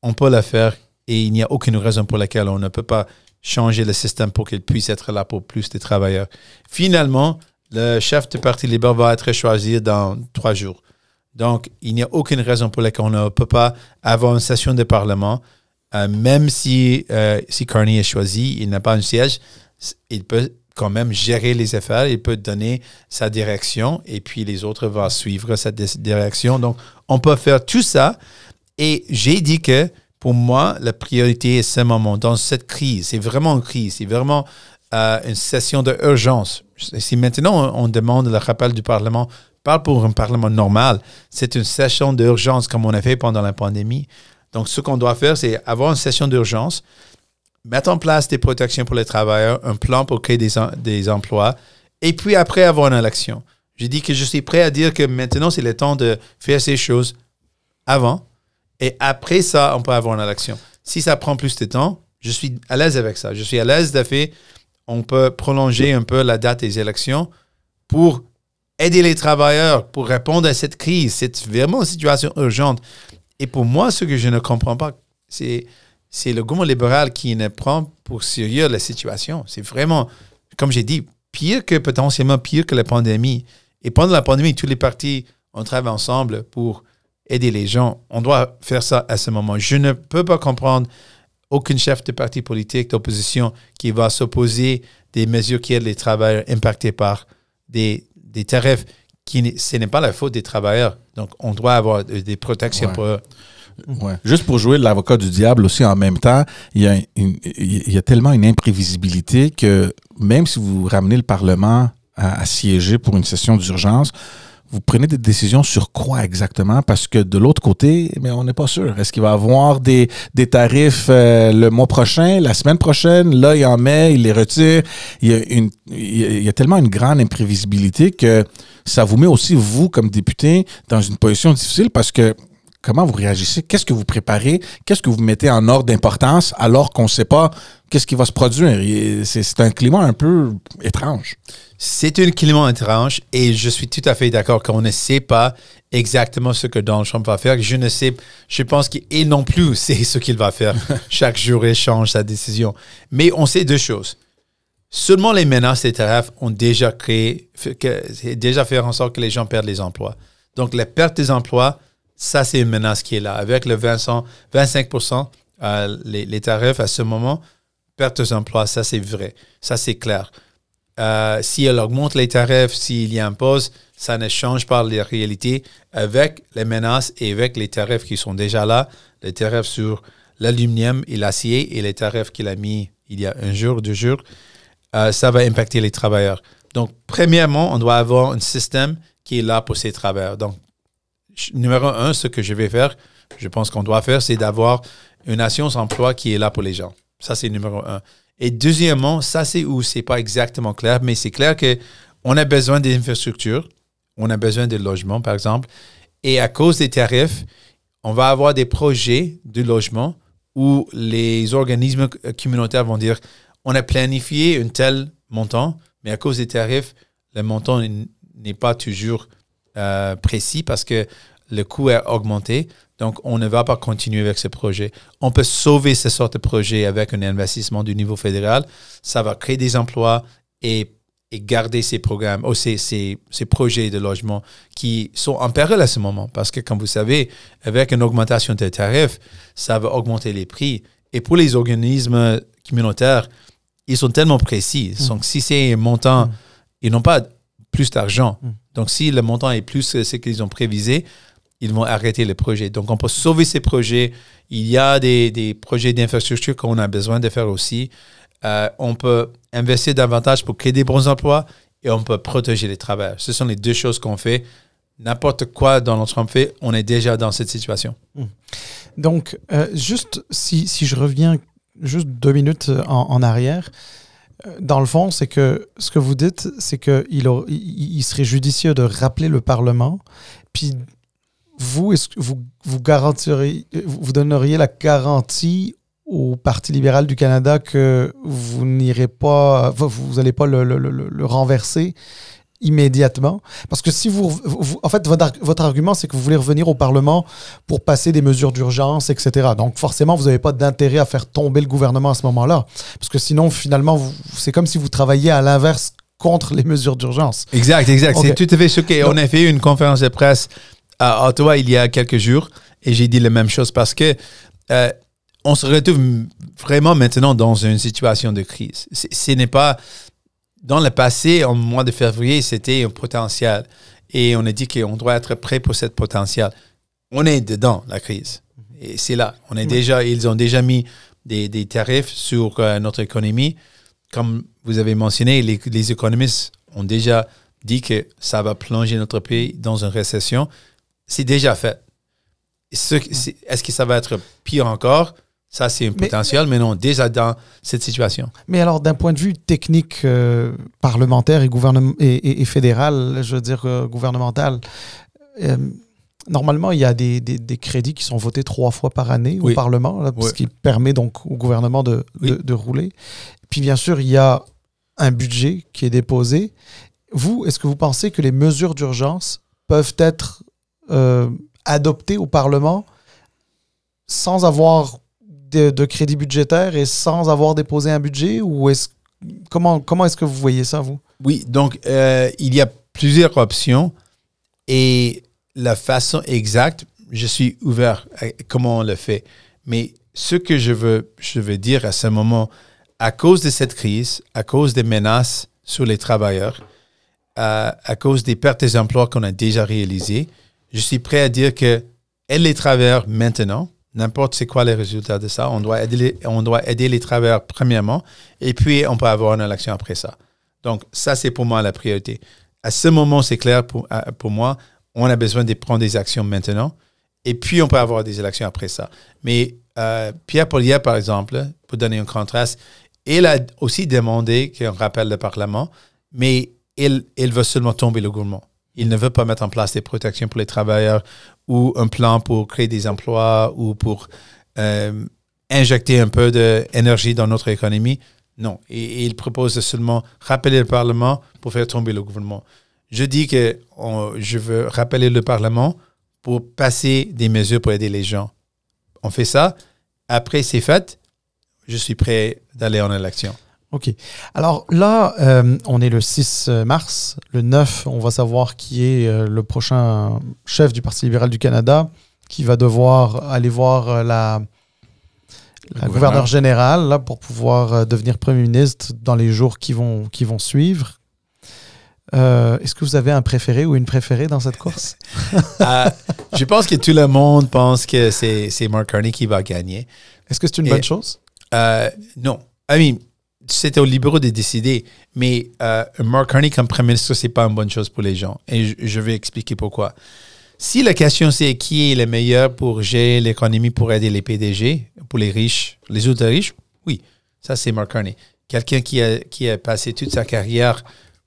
On peut le faire et il n'y a aucune raison pour laquelle on ne peut pas changer le système pour qu'il puisse être là pour plus de travailleurs. Finalement, le chef du Parti libéral va être choisi dans 3 jours. Donc, il n'y a aucune raison pour laquelle on ne peut pas avoir une session de Parlement. Même si Carney est choisi, il n'a pas un siège, il peut quand même gérer les affaires, il peut donner sa direction et puis les autres vont suivre cette direction. Donc, on peut faire tout ça. Et j'ai dit que pour moi, la priorité est ce moment, dans cette crise. C'est vraiment une crise. C'est vraiment une session d'urgence Si maintenant on demande le rappel du Parlement, pas pour un Parlement normal, c'est une session d'urgence comme on a fait pendant la pandémie. Donc, ce qu'on doit faire, c'est avoir une session d'urgence, mettre en place des protections pour les travailleurs, un plan pour créer des emplois, et puis après avoir une élection. Je dis que je suis prêt à dire que maintenant, c'est le temps de faire ces choses avant, et après ça, on peut avoir une élection. Si ça prend plus de temps, je suis à l'aise avec ça. Je suis à l'aise de fait, on peut prolonger un peu la date des élections pour aider les travailleurs, pour répondre à cette crise. C'est vraiment une situation urgente. Et pour moi, ce que je ne comprends pas, c'est le gouvernement libéral qui ne prend pour sérieux la situation. C'est vraiment, comme j'ai dit, potentiellement pire que la pandémie. Et pendant la pandémie, tous les partis ont travaillé ensemble pour aider les gens. On doit faire ça à ce moment. Je ne peux pas comprendre aucun chef de parti politique d'opposition qui va s'opposer des mesures qui aident les travailleurs impactés par des tarifs ce n'est pas la faute des travailleurs. Donc, on doit avoir des protections pour eux. Ouais. Juste pour jouer l'avocat du diable aussi en même temps, il y a tellement une imprévisibilité que même si vous ramenez le Parlement à siéger pour une session d'urgence, vous prenez des décisions sur quoi exactement? Parce que de l'autre côté, mais on n'est pas sûr. Est-ce qu'il va y avoir des tarifs le mois prochain, la semaine prochaine? Là, il en met, il les retire. Il y a tellement une grande imprévisibilité que ça vous met aussi, vous, comme député, dans une position difficile parce que comment vous réagissez? Qu'est-ce que vous préparez? Qu'est-ce que vous mettez en ordre d'importance alors qu'on ne sait pas qu'est-ce qui va se produire? C'est un climat un peu étrange. C'est un climat étrange et je suis tout à fait d'accord qu'on ne sait pas exactement ce que Donald Trump va faire. Je pense qu'il non plus sait ce qu'il va faire. Chaque jour, il change sa décision. Mais on sait deux choses. Seulement les menaces des tarifs ont déjà fait en sorte que les gens perdent les emplois. Donc, la perte des emplois, ça, c'est une menace qui est là. Avec le 25%, les tarifs à ce moment, perte des emplois, ça, c'est vrai. Ça, c'est clair. Si elle augmente les tarifs, s'il y impose, ça ne change pas la réalité avec les menaces et avec les tarifs qui sont déjà là, les tarifs sur l'aluminium et l'acier et les tarifs qu'il a mis il y a un jour, 2 jours, ça va impacter les travailleurs. Donc, premièrement, on doit avoir un système qui est là pour ces travailleurs. Donc, numéro 1, ce que je vais faire, je pense qu'on doit faire, c'est d'avoir une assurance emploi qui est là pour les gens. Ça, c'est numéro 1. Et deuxièmement, ça, c'est où c'est pas exactement clair, mais c'est clair qu'on a besoin d'infrastructures, on a besoin de logements, par exemple, et à cause des tarifs, on va avoir des projets de logement où les organismes communautaires vont dire on a planifié un tel montant, mais à cause des tarifs, le montant n'est pas toujours précis parce que le coût a augmenté. Donc, on ne va pas continuer avec ce projet. On peut sauver ce sort de projet avec un investissement du niveau fédéral. Ça va créer des emplois et garder ces programmes, ces projets de logement qui sont en péril à ce moment. Parce que, comme vous savez, avec une augmentation des tarifs, ça va augmenter les prix. Et pour les organismes communautaires, ils sont tellement précis. Donc, si c'est un montant, ils n'ont pas plus d'argent. Donc, si le montant est plus que ce qu'ils ont prévisé, ils vont arrêter le projet. Donc, on peut sauver ces projets. Il y a des projets d'infrastructure qu'on a besoin de faire aussi. On peut investir davantage pour créer des bons emplois et on peut protéger les travailleurs. Ce sont les deux choses qu'on fait. N'importe quoi Donald Trump fait, on est déjà dans cette situation. Donc, juste si je reviens juste 2 minutes en arrière, dans le fond, c'est que ce que vous dites, c'est qu'il serait judicieux de rappeler le Parlement, puis vous, est-ce que vous donneriez la garantie au Parti libéral du Canada que vous n'allez pas le renverser immédiatement? Parce que si en fait, votre argument, c'est que vous voulez revenir au Parlement pour passer des mesures d'urgence, etc. Donc, forcément, vous n'avez pas d'intérêt à faire tomber le gouvernement à ce moment-là. Parce que sinon, finalement, c'est comme si vous travailliez à l'inverse contre les mesures d'urgence. Exact. Okay. C'est tout à fait ce qu'on a fait une conférence de presse à Ottawa il y a quelques jours et j'ai dit la même chose parce que on se retrouve vraiment maintenant dans une situation de crise. Ce n'est pas... Dans le passé, en mois de février, c'était un potentiel. Et on a dit qu'on doit être prêt pour cette potentiel. On est dedans, la crise. Et c'est là. Ils ont déjà mis des tarifs sur notre économie. Comme vous avez mentionné, les économistes ont déjà dit que ça va plonger notre pays dans une récession. C'est déjà fait. Est-ce que ça va être pire encore? Ça, c'est un potentiel, mais non, déjà dans cette situation. Mais alors, d'un point de vue technique parlementaire et fédéral, je veux dire gouvernemental, normalement, il y a des crédits qui sont votés 3 fois par année au Parlement, là, ce qui permet donc au gouvernement de rouler. Puis bien sûr, il y a un budget qui est déposé. Vous, est-ce que vous pensez que les mesures d'urgence peuvent être adoptées au Parlement sans avoir de crédit budgétaire et sans avoir déposé un budget? Ou comment est-ce que vous voyez ça, vous? Oui, donc il y a plusieurs options et la façon exacte, je suis ouvert à comment on le fait. Mais ce que je veux dire à ce moment, à cause de cette crise, à cause des menaces sur les travailleurs, à cause des pertes d'emplois qu'on a déjà réalisées, je suis prêt à dire que aide les travailleurs maintenant, n'importe c'est quoi les résultats de ça, on doit aider les travailleurs premièrement, et puis on peut avoir une élection après ça. Donc ça, c'est pour moi la priorité. À ce moment, c'est clair pour moi, on a besoin de prendre des actions maintenant, et puis on peut avoir des élections après ça. Mais Pierre Poilievre, par exemple, pour donner un contraste, il a aussi demandé qu'on rappelle le Parlement, mais il veut seulement tomber le gouvernement. Il ne veut pas mettre en place des protections pour les travailleurs ou un plan pour créer des emplois ou pour injecter un peu d'énergie dans notre économie. Non, et il propose de seulement rappeler le Parlement pour faire tomber le gouvernement. Je dis que je veux rappeler le Parlement pour passer des mesures pour aider les gens. On fait ça. Après, c'est fait. Je suis prêt d'aller en élection. OK. Alors là, on est le 6 mars. Le 9, on va savoir qui est le prochain chef du Parti libéral du Canada, qui va devoir aller voir la gouverneure générale là, pour pouvoir devenir premier ministre dans les jours qui vont suivre. Est-ce que vous avez un préféré ou une préférée dans cette course? Je pense que tout le monde pense que c'est Mark Carney qui va gagner. Est-ce que c'est une bonne chose? Non. I mean, c'est aux libéraux de décider, mais Mark Carney comme premier ministre, c'est pas une bonne chose pour les gens. Et je vais expliquer pourquoi. Si la question c'est qui est le meilleur pour gérer l'économie, pour aider les PDG, pour les riches, les ultra riches, oui, ça c'est Mark Carney. Quelqu'un qui a passé toute sa carrière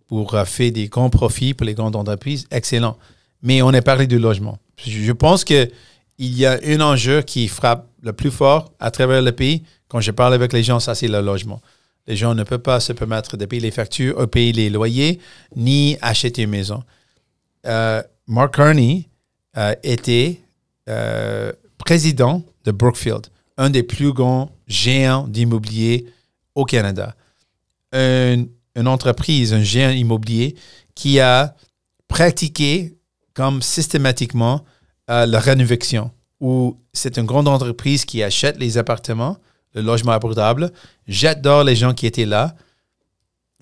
pour faire des grands profits pour les grandes entreprises, excellent. Mais on a parlé du logement. Je pense qu'il y a un enjeu qui frappe le plus fort à travers le pays. Quand je parle avec les gens, ça c'est le logement. Les gens ne peuvent pas se permettre de payer les factures, payer les loyers, ni acheter une maison. Mark Carney était président de Brookfield, un des plus grands géants d'immobilier au Canada. Une entreprise, un géant immobilier qui a pratiqué comme systématiquement la rénovation, où c'est une grande entreprise qui achète les appartements, le logement abordable, jette dehors les gens qui étaient là,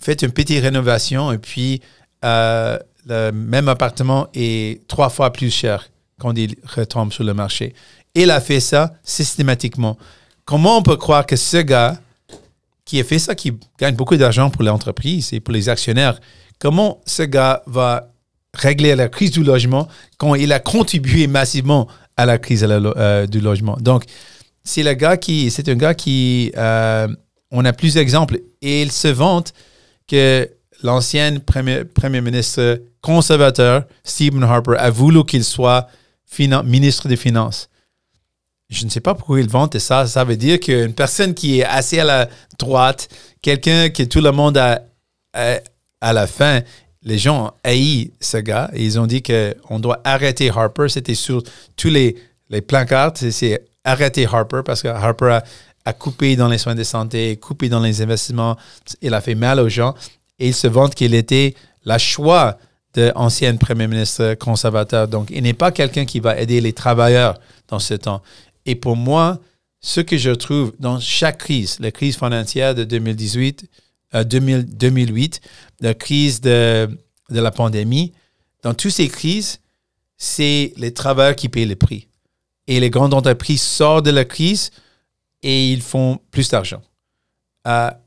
fait une petite rénovation et puis le même appartement est 3 fois plus cher quand il retombe sur le marché. Il a fait ça systématiquement. Comment on peut croire que ce gars qui a fait ça, qui gagne beaucoup d'argent pour l'entreprise et pour les actionnaires, comment ce gars va régler la crise du logement quand il a contribué massivement à la crise du logement? Donc, c'est un gars qui, on a plusieurs exemples, et il se vante que l'ancien premier ministre conservateur, Stephen Harper, a voulu qu'il soit ministre des Finances. Je ne sais pas pourquoi il vante ça. Ça veut dire qu'une personne qui est assez à la droite, quelqu'un que tout le monde a à la fin, les gens ont haï ce gars et ils ont dit qu'on doit arrêter Harper. C'était sur tous les plancards, c'est arrêter Harper parce que Harper a coupé dans les soins de santé, coupé dans les investissements. Il a fait mal aux gens et il se vante qu'il était le choix de l'ancien premier ministre conservateur. Donc, il n'est pas quelqu'un qui va aider les travailleurs dans ce temps. Et pour moi, ce que je trouve dans chaque crise, la crise financière de 2008, la crise de la pandémie, dans toutes ces crises, c'est les travailleurs qui payent le prix. Et les grandes entreprises sortent de la crise et ils font plus d'argent.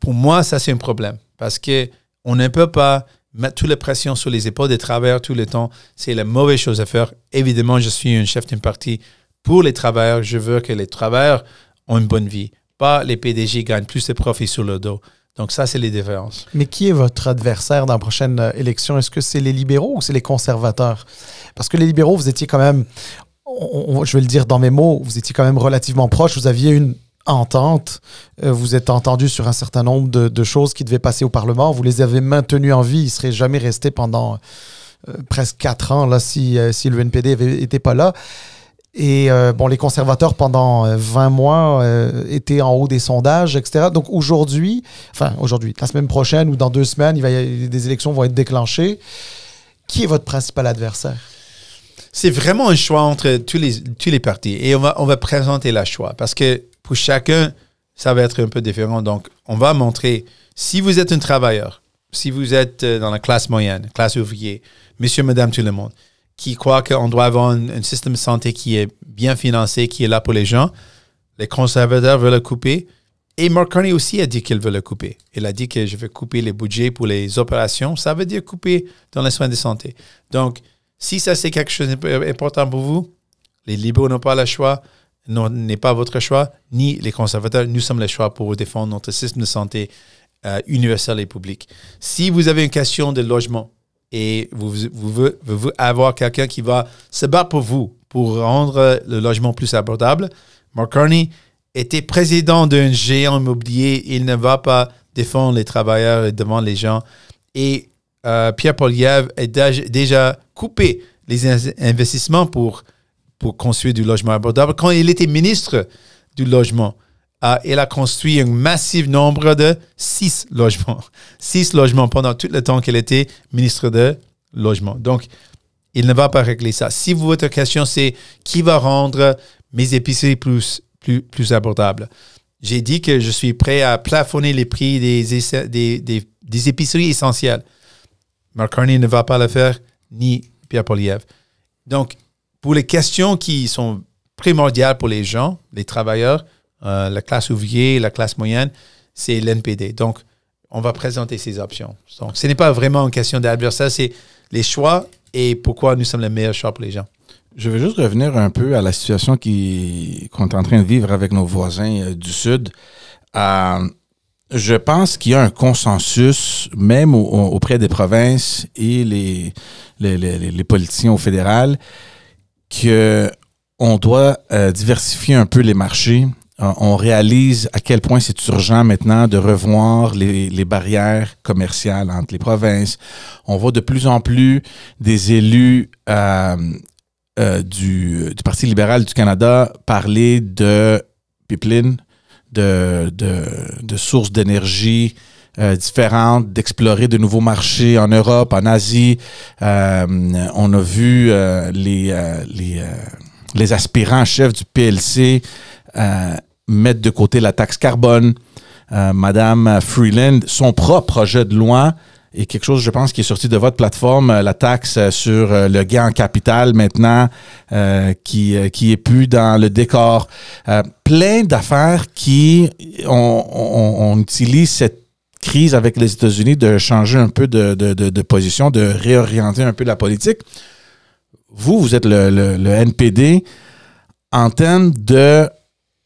Pour moi, ça, c'est un problème parce qu'on ne peut pas mettre toute la pression sur les épaules des travailleurs tout le temps, c'est la mauvaise chose à faire. Évidemment, je suis un chef d'une partie pour les travailleurs. Je veux que les travailleurs ont une bonne vie, pas les PDG gagnent plus de profits sur le dos. Donc ça, c'est les différences. Mais qui est votre adversaire dans la prochaine élection? Est-ce que c'est les libéraux ou c'est les conservateurs? Parce que les libéraux, vous étiez quand même, je vais le dire dans mes mots, vous étiez quand même relativement proches. Vous aviez une entente. Vous êtes entendu sur un certain nombre de choses qui devaient passer au Parlement. Vous les avez maintenues en vie. Ils ne seraient jamais restés pendant presque 4 ans là, si le NPD n'était pas là. Et les conservateurs, pendant 20 mois, étaient en haut des sondages, etc. Donc aujourd'hui, la semaine prochaine ou dans 2 semaines, des élections vont être déclenchées. Qui est votre principal adversaire? C'est vraiment un choix entre tous les partis. Et on va présenter le choix. Parce que pour chacun, ça va être un peu différent. Donc, on va montrer, si vous êtes un travailleur, si vous êtes dans la classe moyenne, classe ouvrière, monsieur, madame, tout le monde, qui croit qu'on doit avoir un système de santé qui est bien financé, qui est là pour les gens. Les conservateurs veulent le couper. Et Mark Carney aussi a dit qu'il veut le couper. Il a dit que je vais couper les budgets pour les opérations. Ça veut dire couper dans les soins de santé. Donc, si ça c'est quelque chose d'important pour vous, les libéraux n'ont pas le choix, n'est pas votre choix, ni les conservateurs. Nous sommes le choix pour défendre notre système de santé universel et public. Si vous avez une question de logement, et vous voulez avoir quelqu'un qui va se battre pour vous, pour rendre le logement plus abordable. Mark Carney était président d'un géant immobilier. Il ne va pas défendre les travailleurs devant les gens. Et Pierre Poilievre a déjà coupé les investissements pour construire du logement abordable. Quand il était ministre du logement, il a construit un massif nombre de 6 logements. 6 logements pendant tout le temps qu'il était ministre de Logement. Donc, il ne va pas régler ça. Si votre question, c'est qui va rendre mes épiceries plus abordables, j'ai dit que je suis prêt à plafonner les prix des épiceries essentielles. Mark Carney ne va pas le faire, ni Pierre Poilievre. Donc, pour les questions qui sont primordiales pour les gens, les travailleurs, la classe ouvrière, la classe moyenne, c'est l'NPD. Donc, on va présenter ces options. Donc, ce n'est pas vraiment une question d'adversaire, c'est les choix et pourquoi nous sommes le meilleur choix pour les gens. Je veux juste revenir un peu à la situation qu'on est en train de vivre avec nos voisins du Sud. Je pense qu'il y a un consensus, même auprès des provinces et les politiciens au fédéral, qu'on doit diversifier un peu les marchés. On réalise à quel point c'est urgent maintenant de revoir les barrières commerciales entre les provinces. On voit de plus en plus des élus du Parti libéral du Canada parler de pipeline, de sources d'énergie différentes, d'explorer de nouveaux marchés en Europe, en Asie. On a vu les aspirants chefs du PLC mettre de côté la taxe carbone. Madame Freeland, son propre projet de loi est quelque chose, je pense, qui est sorti de votre plateforme, la taxe sur le gain en capital maintenant, qui est plus dans le décor. Plein d'affaires qui, on utilise cette crise avec les États-Unis de changer un peu de position, de réorienter un peu la politique. Vous êtes le NPD en termes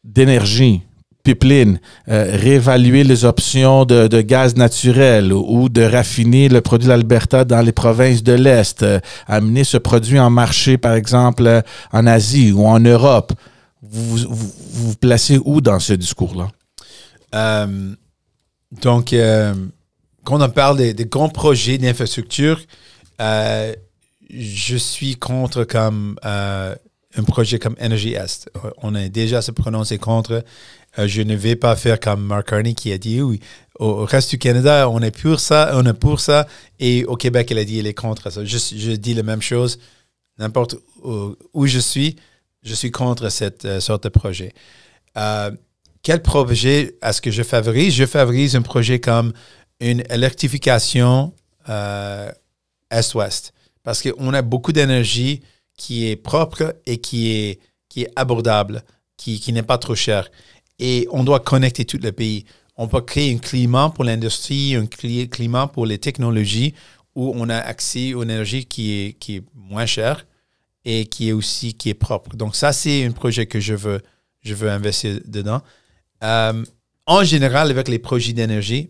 d'énergie, pipeline, réévaluer les options de gaz naturel ou de raffiner le produit de l'Alberta dans les provinces de l'Est, amener ce produit en marché, par exemple, en Asie ou en Europe. Vous placez où dans ce discours-là? Donc, quand on parle des grands projets d'infrastructure, je suis contre comme un projet comme Energy Est. On a déjà se prononcé contre. Je ne vais pas faire comme Mark Carney qui a dit oui. Au reste du Canada, on est pour ça. Et au Québec, il a dit il est contre ça. Je dis la même chose. N'importe où je suis contre cette sorte de projet. Quel projet est-ce que je favorise? Je favorise un projet comme une électrification Est-Ouest. Parce qu'on a beaucoup d'énergie qui est propre et qui est abordable, qui n'est pas trop cher. Et on doit connecter tout le pays. On peut créer un climat pour l'industrie, un climat pour les technologies où on a accès à une énergie qui est moins chère et qui est propre. Donc ça, c'est un projet que je veux investir dedans. En général, avec les projets d'énergie,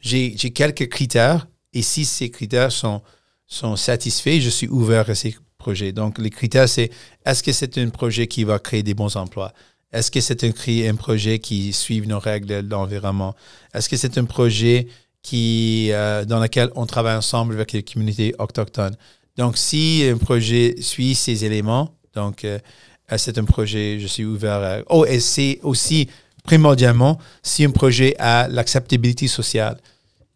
j'ai quelques critères. Et si ces critères sont satisfaits, je suis ouvert à ces projets. Donc, les critères, c'est est-ce que c'est un projet qui va créer des bons emplois? Est-ce que c'est un projet qui suit nos règles de l'environnement? Est-ce que c'est un projet dans lequel on travaille ensemble avec les communautés autochtones? Donc, si un projet suit ces éléments, donc c'est un projet, je suis ouvert à... et c'est aussi... primordialement, si un projet a l'acceptabilité sociale.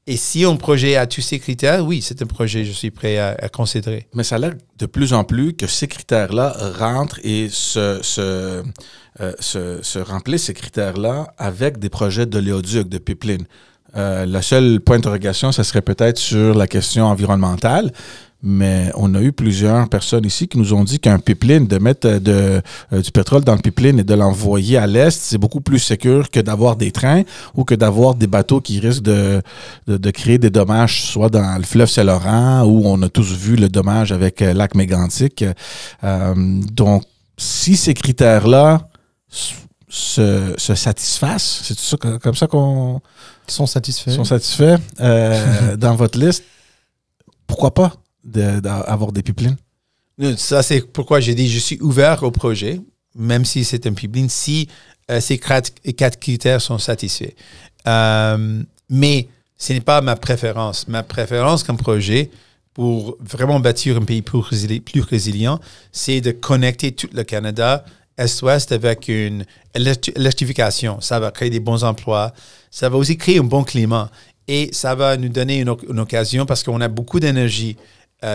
Et si un projet a tous ces critères, oui, c'est un projet que je suis prêt à considérer. Mais ça a l'air de plus en plus que ces critères-là rentrent et se remplissent, ces critères-là, avec des projets d'oléoduc, de pipeline. Le seul point d'interrogation, ça serait peut-être sur la question environnementale. Mais on a eu plusieurs personnes ici qui nous ont dit qu'un pipeline, de mettre du pétrole dans le pipeline et de l'envoyer à l'est, c'est beaucoup plus sécur que d'avoir des trains ou que d'avoir des bateaux qui risquent de créer des dommages, soit dans le fleuve Saint-Laurent, où on a tous vu le dommage avec lac Mégantic. Donc, si ces critères-là se satisfassent, c'est ça, comme ça qu'on... Sont satisfaits. Dans votre liste, pourquoi pas d'avoir des pipelines? Ça, c'est pourquoi j'ai dit je suis ouvert au projet, même si c'est un pipeline, si ces quatre critères sont satisfaits. Mais ce n'est pas ma préférence. Ma préférence comme projet, pour vraiment bâtir un pays plus résilient, c'est de connecter tout le Canada Est-Ouest avec une électrification. Ça va créer des bons emplois. Ça va aussi créer un bon climat. Et ça va nous donner une occasion parce qu'on a beaucoup d'énergie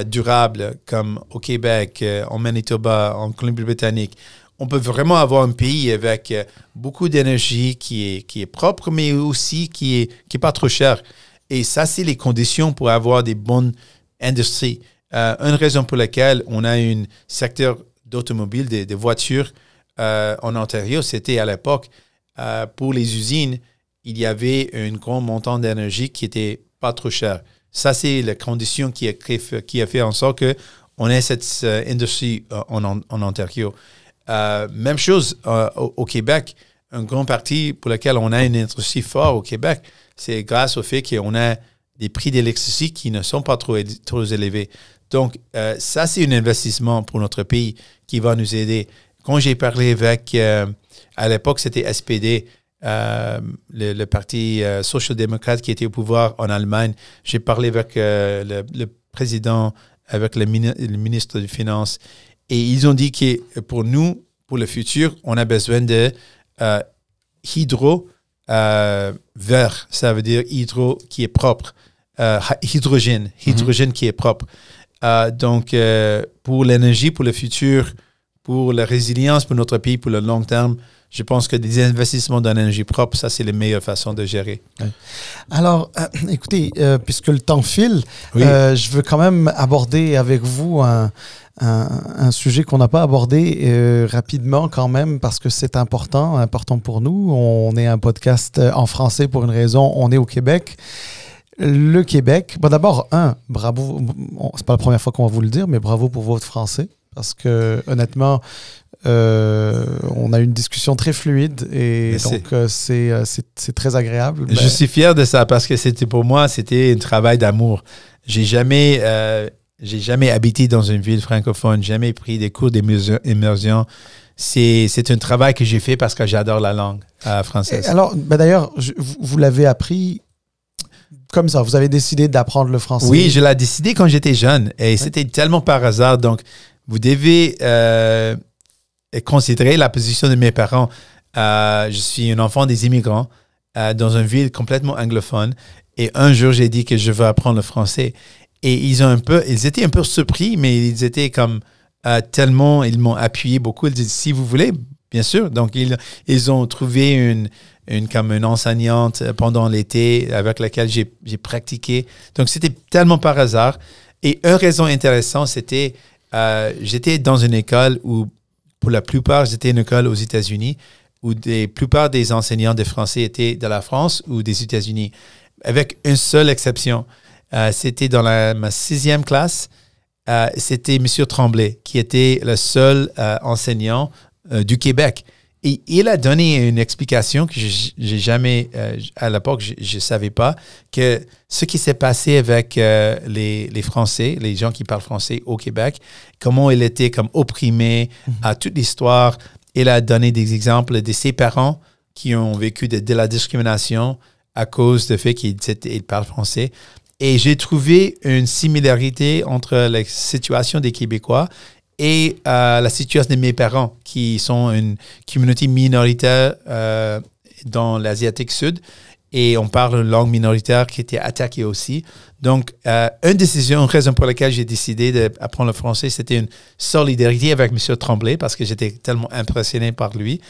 durable, comme au Québec, en Manitoba, en Colombie-Britannique. On peut vraiment avoir un pays avec beaucoup d'énergie qui est propre, mais aussi qui est pas trop cher. Et ça, c'est les conditions pour avoir des bonnes industries. Une raison pour laquelle on a un secteur d'automobile, des voitures en Ontario, c'était à l'époque, pour les usines, il y avait un grand montant d'énergie qui était pas trop cher. Ça, c'est la condition qui a fait en sorte qu'on ait cette industrie en Ontario. Même chose au Québec. Un grand parti pour lequel on a une industrie forte au Québec, c'est grâce au fait qu'on a des prix d'électricité qui ne sont pas trop élevés. Donc, ça, c'est un investissement pour notre pays qui va nous aider. Quand j'ai parlé avec, à l'époque, c'était SPD, le parti social-démocrate qui était au pouvoir en Allemagne. J'ai parlé avec le président, avec le ministre des Finances, et ils ont dit que pour nous, pour le futur, on a besoin de hydro vert. Ça veut dire hydro qui est propre. Hydrogène qui est propre. Donc, pour l'énergie, pour le futur, pour la résilience, pour notre pays, pour le long terme, je pense que des investissements dans l'énergie propre, ça, c'est la meilleure façon de gérer. Alors, écoutez, puisque le temps file, oui. Je veux quand même aborder avec vous un sujet qu'on n'a pas abordé rapidement quand même, parce que c'est important pour nous. On est un podcast en français pour une raison, on est au Québec. Le Québec, bon d'abord, bravo, c'est pas la première fois qu'on va vous le dire, mais bravo pour votre français, parce que honnêtement, on a eu une discussion très fluide et donc c'est très agréable. Je suis fier de ça parce que pour moi, c'était un travail d'amour. J'ai jamais habité dans une ville francophone, jamais pris des cours d'immersion. C'est un travail que j'ai fait parce que j'adore la langue française. Alors, d'ailleurs, vous l'avez appris comme ça, vous avez décidé d'apprendre le français? Oui, je l'ai décidé quand j'étais jeune et c'était tellement par hasard. Donc, vous devez considérer la position de mes parents. Je suis un enfant des immigrants dans une ville complètement anglophone et un jour, j'ai dit que je veux apprendre le français. Et ils étaient un peu surpris, mais ils étaient comme tellement, ils m'ont appuyé beaucoup. Ils disent, si vous voulez, bien sûr. Donc, ils ont trouvé comme une enseignante pendant l'été avec laquelle j'ai pratiqué. Donc, c'était tellement par hasard. Et une raison intéressante, c'était, j'étais dans une école où, pour la plupart, j'étais une école aux États-Unis, où la plupart des enseignants de français étaient de la France ou des États-Unis, avec une seule exception. C'était dans ma 6e classe. C'était M. Tremblay, qui était le seul enseignant du Québec. Et il a donné une explication que j'ai jamais, à l'époque, je ne savais pas, que ce qui s'est passé avec les Français, les gens qui parlent français au Québec, comment il était comme opprimé à toute l'histoire. Il a donné des exemples de ses parents qui ont vécu de la discrimination à cause du fait qu'ils parlent français. Et j'ai trouvé une similarité entre la situation des Québécois et la situation de mes parents, qui sont une communauté minoritaire dans l'Asiatique Sud. Et on parle une langue minoritaire qui était attaquée aussi. Donc, une raison pour laquelle j'ai décidé d'apprendre le français, c'était une solidarité avec M. Tremblay, parce que j'étais tellement impressionné par lui.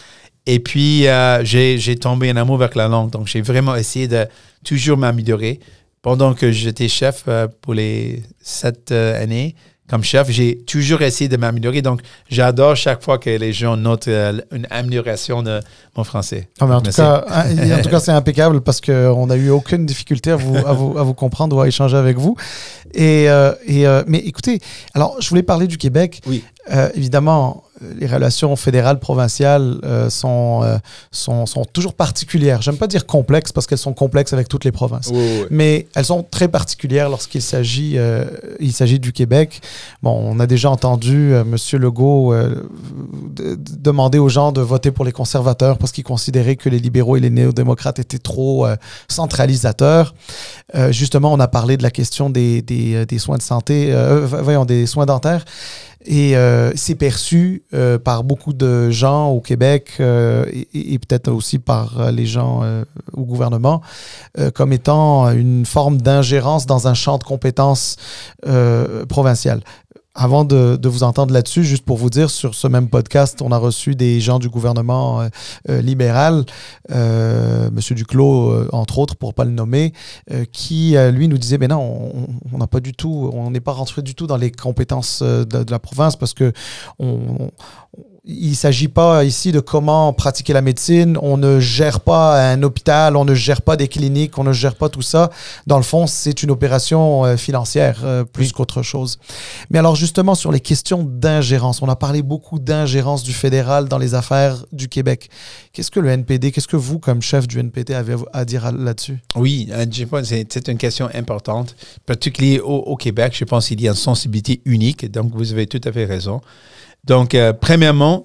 Et puis, j'ai tombé en amour avec la langue. Donc, j'ai vraiment essayé de toujours m'améliorer. Pendant que j'étais chef pour les 7 années, comme chef, j'ai toujours essayé de m'améliorer. Donc, j'adore chaque fois que les gens notent une amélioration de mon français. Ah, mais en tout cas, c'est impeccable parce qu'on n'a eu aucune difficulté à vous comprendre ou à échanger avec vous. Mais écoutez, alors, je voulais parler du Québec. Oui. Évidemment, les relations fédérales, provinciales sont toujours particulières. J'aime pas dire complexes parce qu'elles sont complexes avec toutes les provinces. Oui. Mais elles sont très particulières lorsqu'il s'agit du Québec. Bon, on a déjà entendu M. Legault demander aux gens de voter pour les conservateurs parce qu'il considérait que les libéraux et les néo-démocrates étaient trop centralisateurs. Justement, on a parlé de la question des soins de santé, des soins dentaires. Et c'est perçu par beaucoup de gens au Québec et peut-être aussi par les gens au gouvernement comme étant une forme d'ingérence dans un champ de compétences provincial. Avant de vous entendre là-dessus, juste pour vous dire, sur ce même podcast, on a reçu des gens du gouvernement libéral, M. Duclos, entre autres, pour ne pas le nommer, qui, lui, nous disait, mais non, on n'a pas du tout, on n'est pas rentré du tout dans les compétences de la province parce que il ne s'agit pas ici de comment pratiquer la médecine. On ne gère pas un hôpital, on ne gère pas des cliniques, on ne gère pas tout ça. Dans le fond, c'est une opération financière plus qu'autre chose. Mais alors justement, sur les questions d'ingérence, on a parlé beaucoup d'ingérence du fédéral dans les affaires du Québec. Qu'est-ce que le NPD, qu'est-ce que vous, comme chef du NPD, avez à dire là-dessus? Oui, je pense que c'est une question importante, particulièrement au Québec. Je pense qu'il y a une sensibilité unique, donc vous avez tout à fait raison. Donc, premièrement,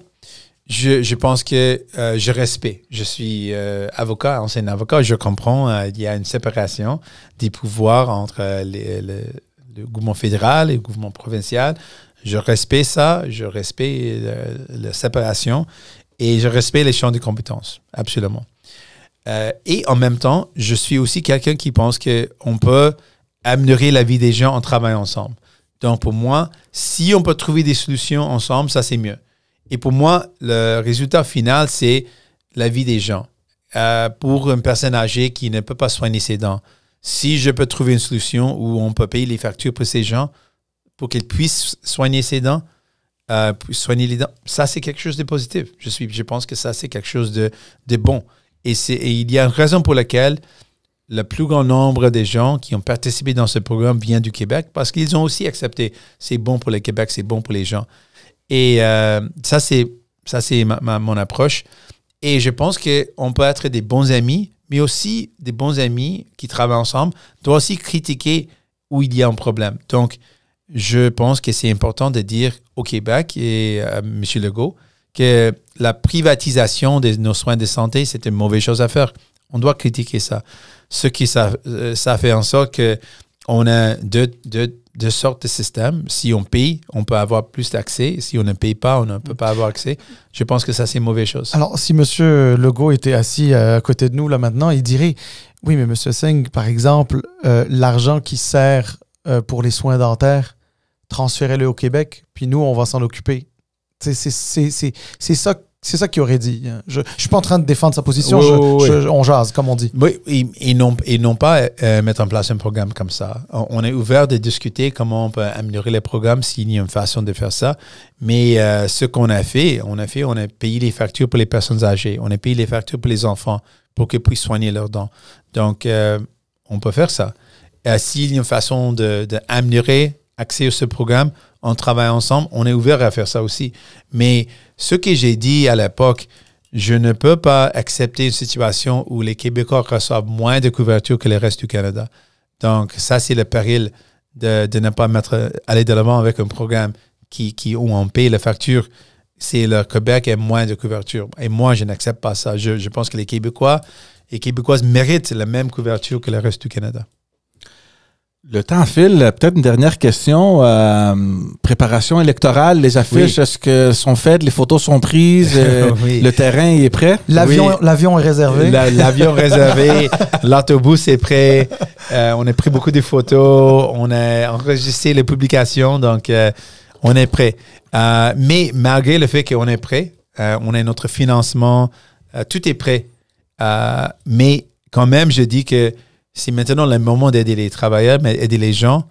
je pense que je respecte. Je suis avocat, ancien avocat. Je comprends il y a une séparation des pouvoirs entre le gouvernement fédéral et le gouvernement provincial. Je respecte ça. Je respecte la séparation et je respecte les champs de compétences. Absolument. Et en même temps, je suis aussi quelqu'un qui pense qu'on peut améliorer la vie des gens en travaillant ensemble. Donc, pour moi, si on peut trouver des solutions ensemble, ça, c'est mieux. Et pour moi, le résultat final, c'est la vie des gens. Pour une personne âgée qui ne peut pas soigner ses dents, si je peux trouver une solution où on peut payer les factures pour ces gens pour qu'ils puissent soigner ses dents, soigner les dents, ça, c'est quelque chose de positif. Je pense que ça, c'est quelque chose de bon. Et il y a une raison pour laquelle le plus grand nombre des gens qui ont participé dans ce programme vient du Québec parce qu'ils ont aussi accepté c'est bon pour le Québec, c'est bon pour les gens. Et ça, c'est mon approche. Et je pense qu'on peut être des bons amis, mais aussi des bons amis qui travaillent ensemble doivent aussi critiquer où il y a un problème. Donc, je pense que c'est important de dire au Québec et à M. Legault que la privatisation de nos soins de santé, c'est une mauvaise chose à faire. On doit critiquer ça. Ce qui ça fait en sorte qu'on a deux sortes de systèmes. Si on paye, on peut avoir plus d'accès. Si on ne paye pas, on ne peut pas avoir accès. Je pense que ça, c'est une mauvaise chose. Alors, si M. Legault était assis à côté de nous là maintenant, il dirait, oui, mais M. Singh, par exemple, l'argent qui sert pour les soins dentaires, transférez-le au Québec, puis nous, on va s'en occuper. C'est ça qu'il aurait dit. Je ne suis pas en train de défendre sa position, on jase, comme on dit. Oui, ils n'ont pas mettre en place un programme comme ça. On est ouvert de discuter comment on peut améliorer les programmes s'il y a une façon de faire ça. Mais ce qu'on a fait, on a payé les factures pour les personnes âgées. On a payé les factures pour les enfants pour qu'ils puissent soigner leurs dents. Donc, on peut faire ça. s'il y a une façon d'améliorer accès à ce programme, on travaille ensemble, on est ouvert à faire ça aussi. Mais ce que j'ai dit à l'époque, je ne peux pas accepter une situation où les Québécois reçoivent moins de couverture que le reste du Canada. Donc, ça, c'est le péril de ne pas aller de l'avant avec un programme où on paye la facture. C'est le Québec a moins de couverture. Et moi, je n'accepte pas ça. Je pense que les Québécois et Québécoises méritent la même couverture que le reste du Canada. Le temps file. Peut-être une dernière question. Préparation électorale, les affiches, est-ce que sont faites? Les photos sont prises? Oui. Le terrain est prêt? L'avion est réservé? L'avion est réservé. L'autobus est prêt. On a pris beaucoup de photos. On a enregistré les publications. Donc, on est prêt. Mais malgré le fait qu'on est prêt, on a notre financement. Tout est prêt. Mais quand même, je dis que c'est maintenant le moment d'aider les travailleurs, mais aider les gens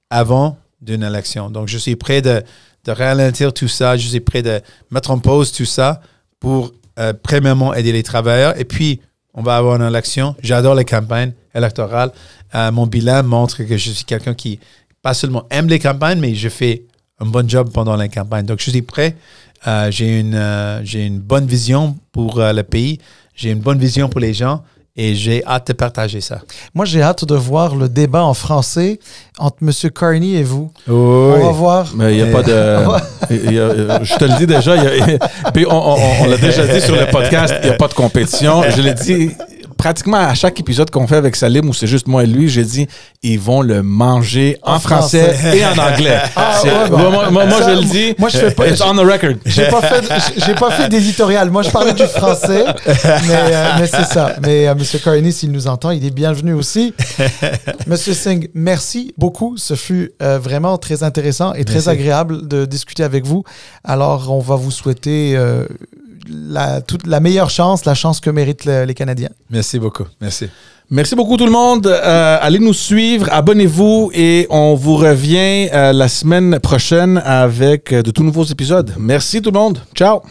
avant d'une élection. Donc, je suis prêt de ralentir tout ça. Je suis prêt de mettre en pause tout ça pour, premièrement, aider les travailleurs. Et puis, on va avoir une élection. J'adore les campagnes électorales. Mon bilan montre que je suis quelqu'un qui, pas seulement aime les campagnes, mais je fais un bon job pendant la campagne. Donc, je suis prêt. J'ai une bonne vision pour le pays. J'ai une bonne vision pour les gens. Et j'ai hâte de partager ça. Moi, j'ai hâte de voir le débat en français entre M. Carney et vous. Oui. On va voir. Mais il n'y a pas de... je te le dis déjà. Puis on l'a déjà dit sur le podcast, il n'y a pas de compétition. Je l'ai dit pratiquement à chaque épisode qu'on fait avec Salim, où c'est juste moi et lui, j'ai dit, ils vont le manger en français et en anglais. Moi, je le dis. Moi, je fais pas... It's on the record. J'ai pas fait d'éditorial. Moi, je parlais du français, mais c'est ça. Mais M. Carney, s'il nous entend, il est bienvenu aussi. M. Singh, merci beaucoup. Ce fut vraiment très intéressant et très agréable de discuter avec vous. Alors, on va vous souhaiter la meilleure chance, la chance que méritent les Canadiens. Merci beaucoup. Merci. Merci beaucoup tout le monde. Allez nous suivre, abonnez-vous et on vous revient la semaine prochaine avec de tout nouveaux épisodes. Merci tout le monde. Ciao.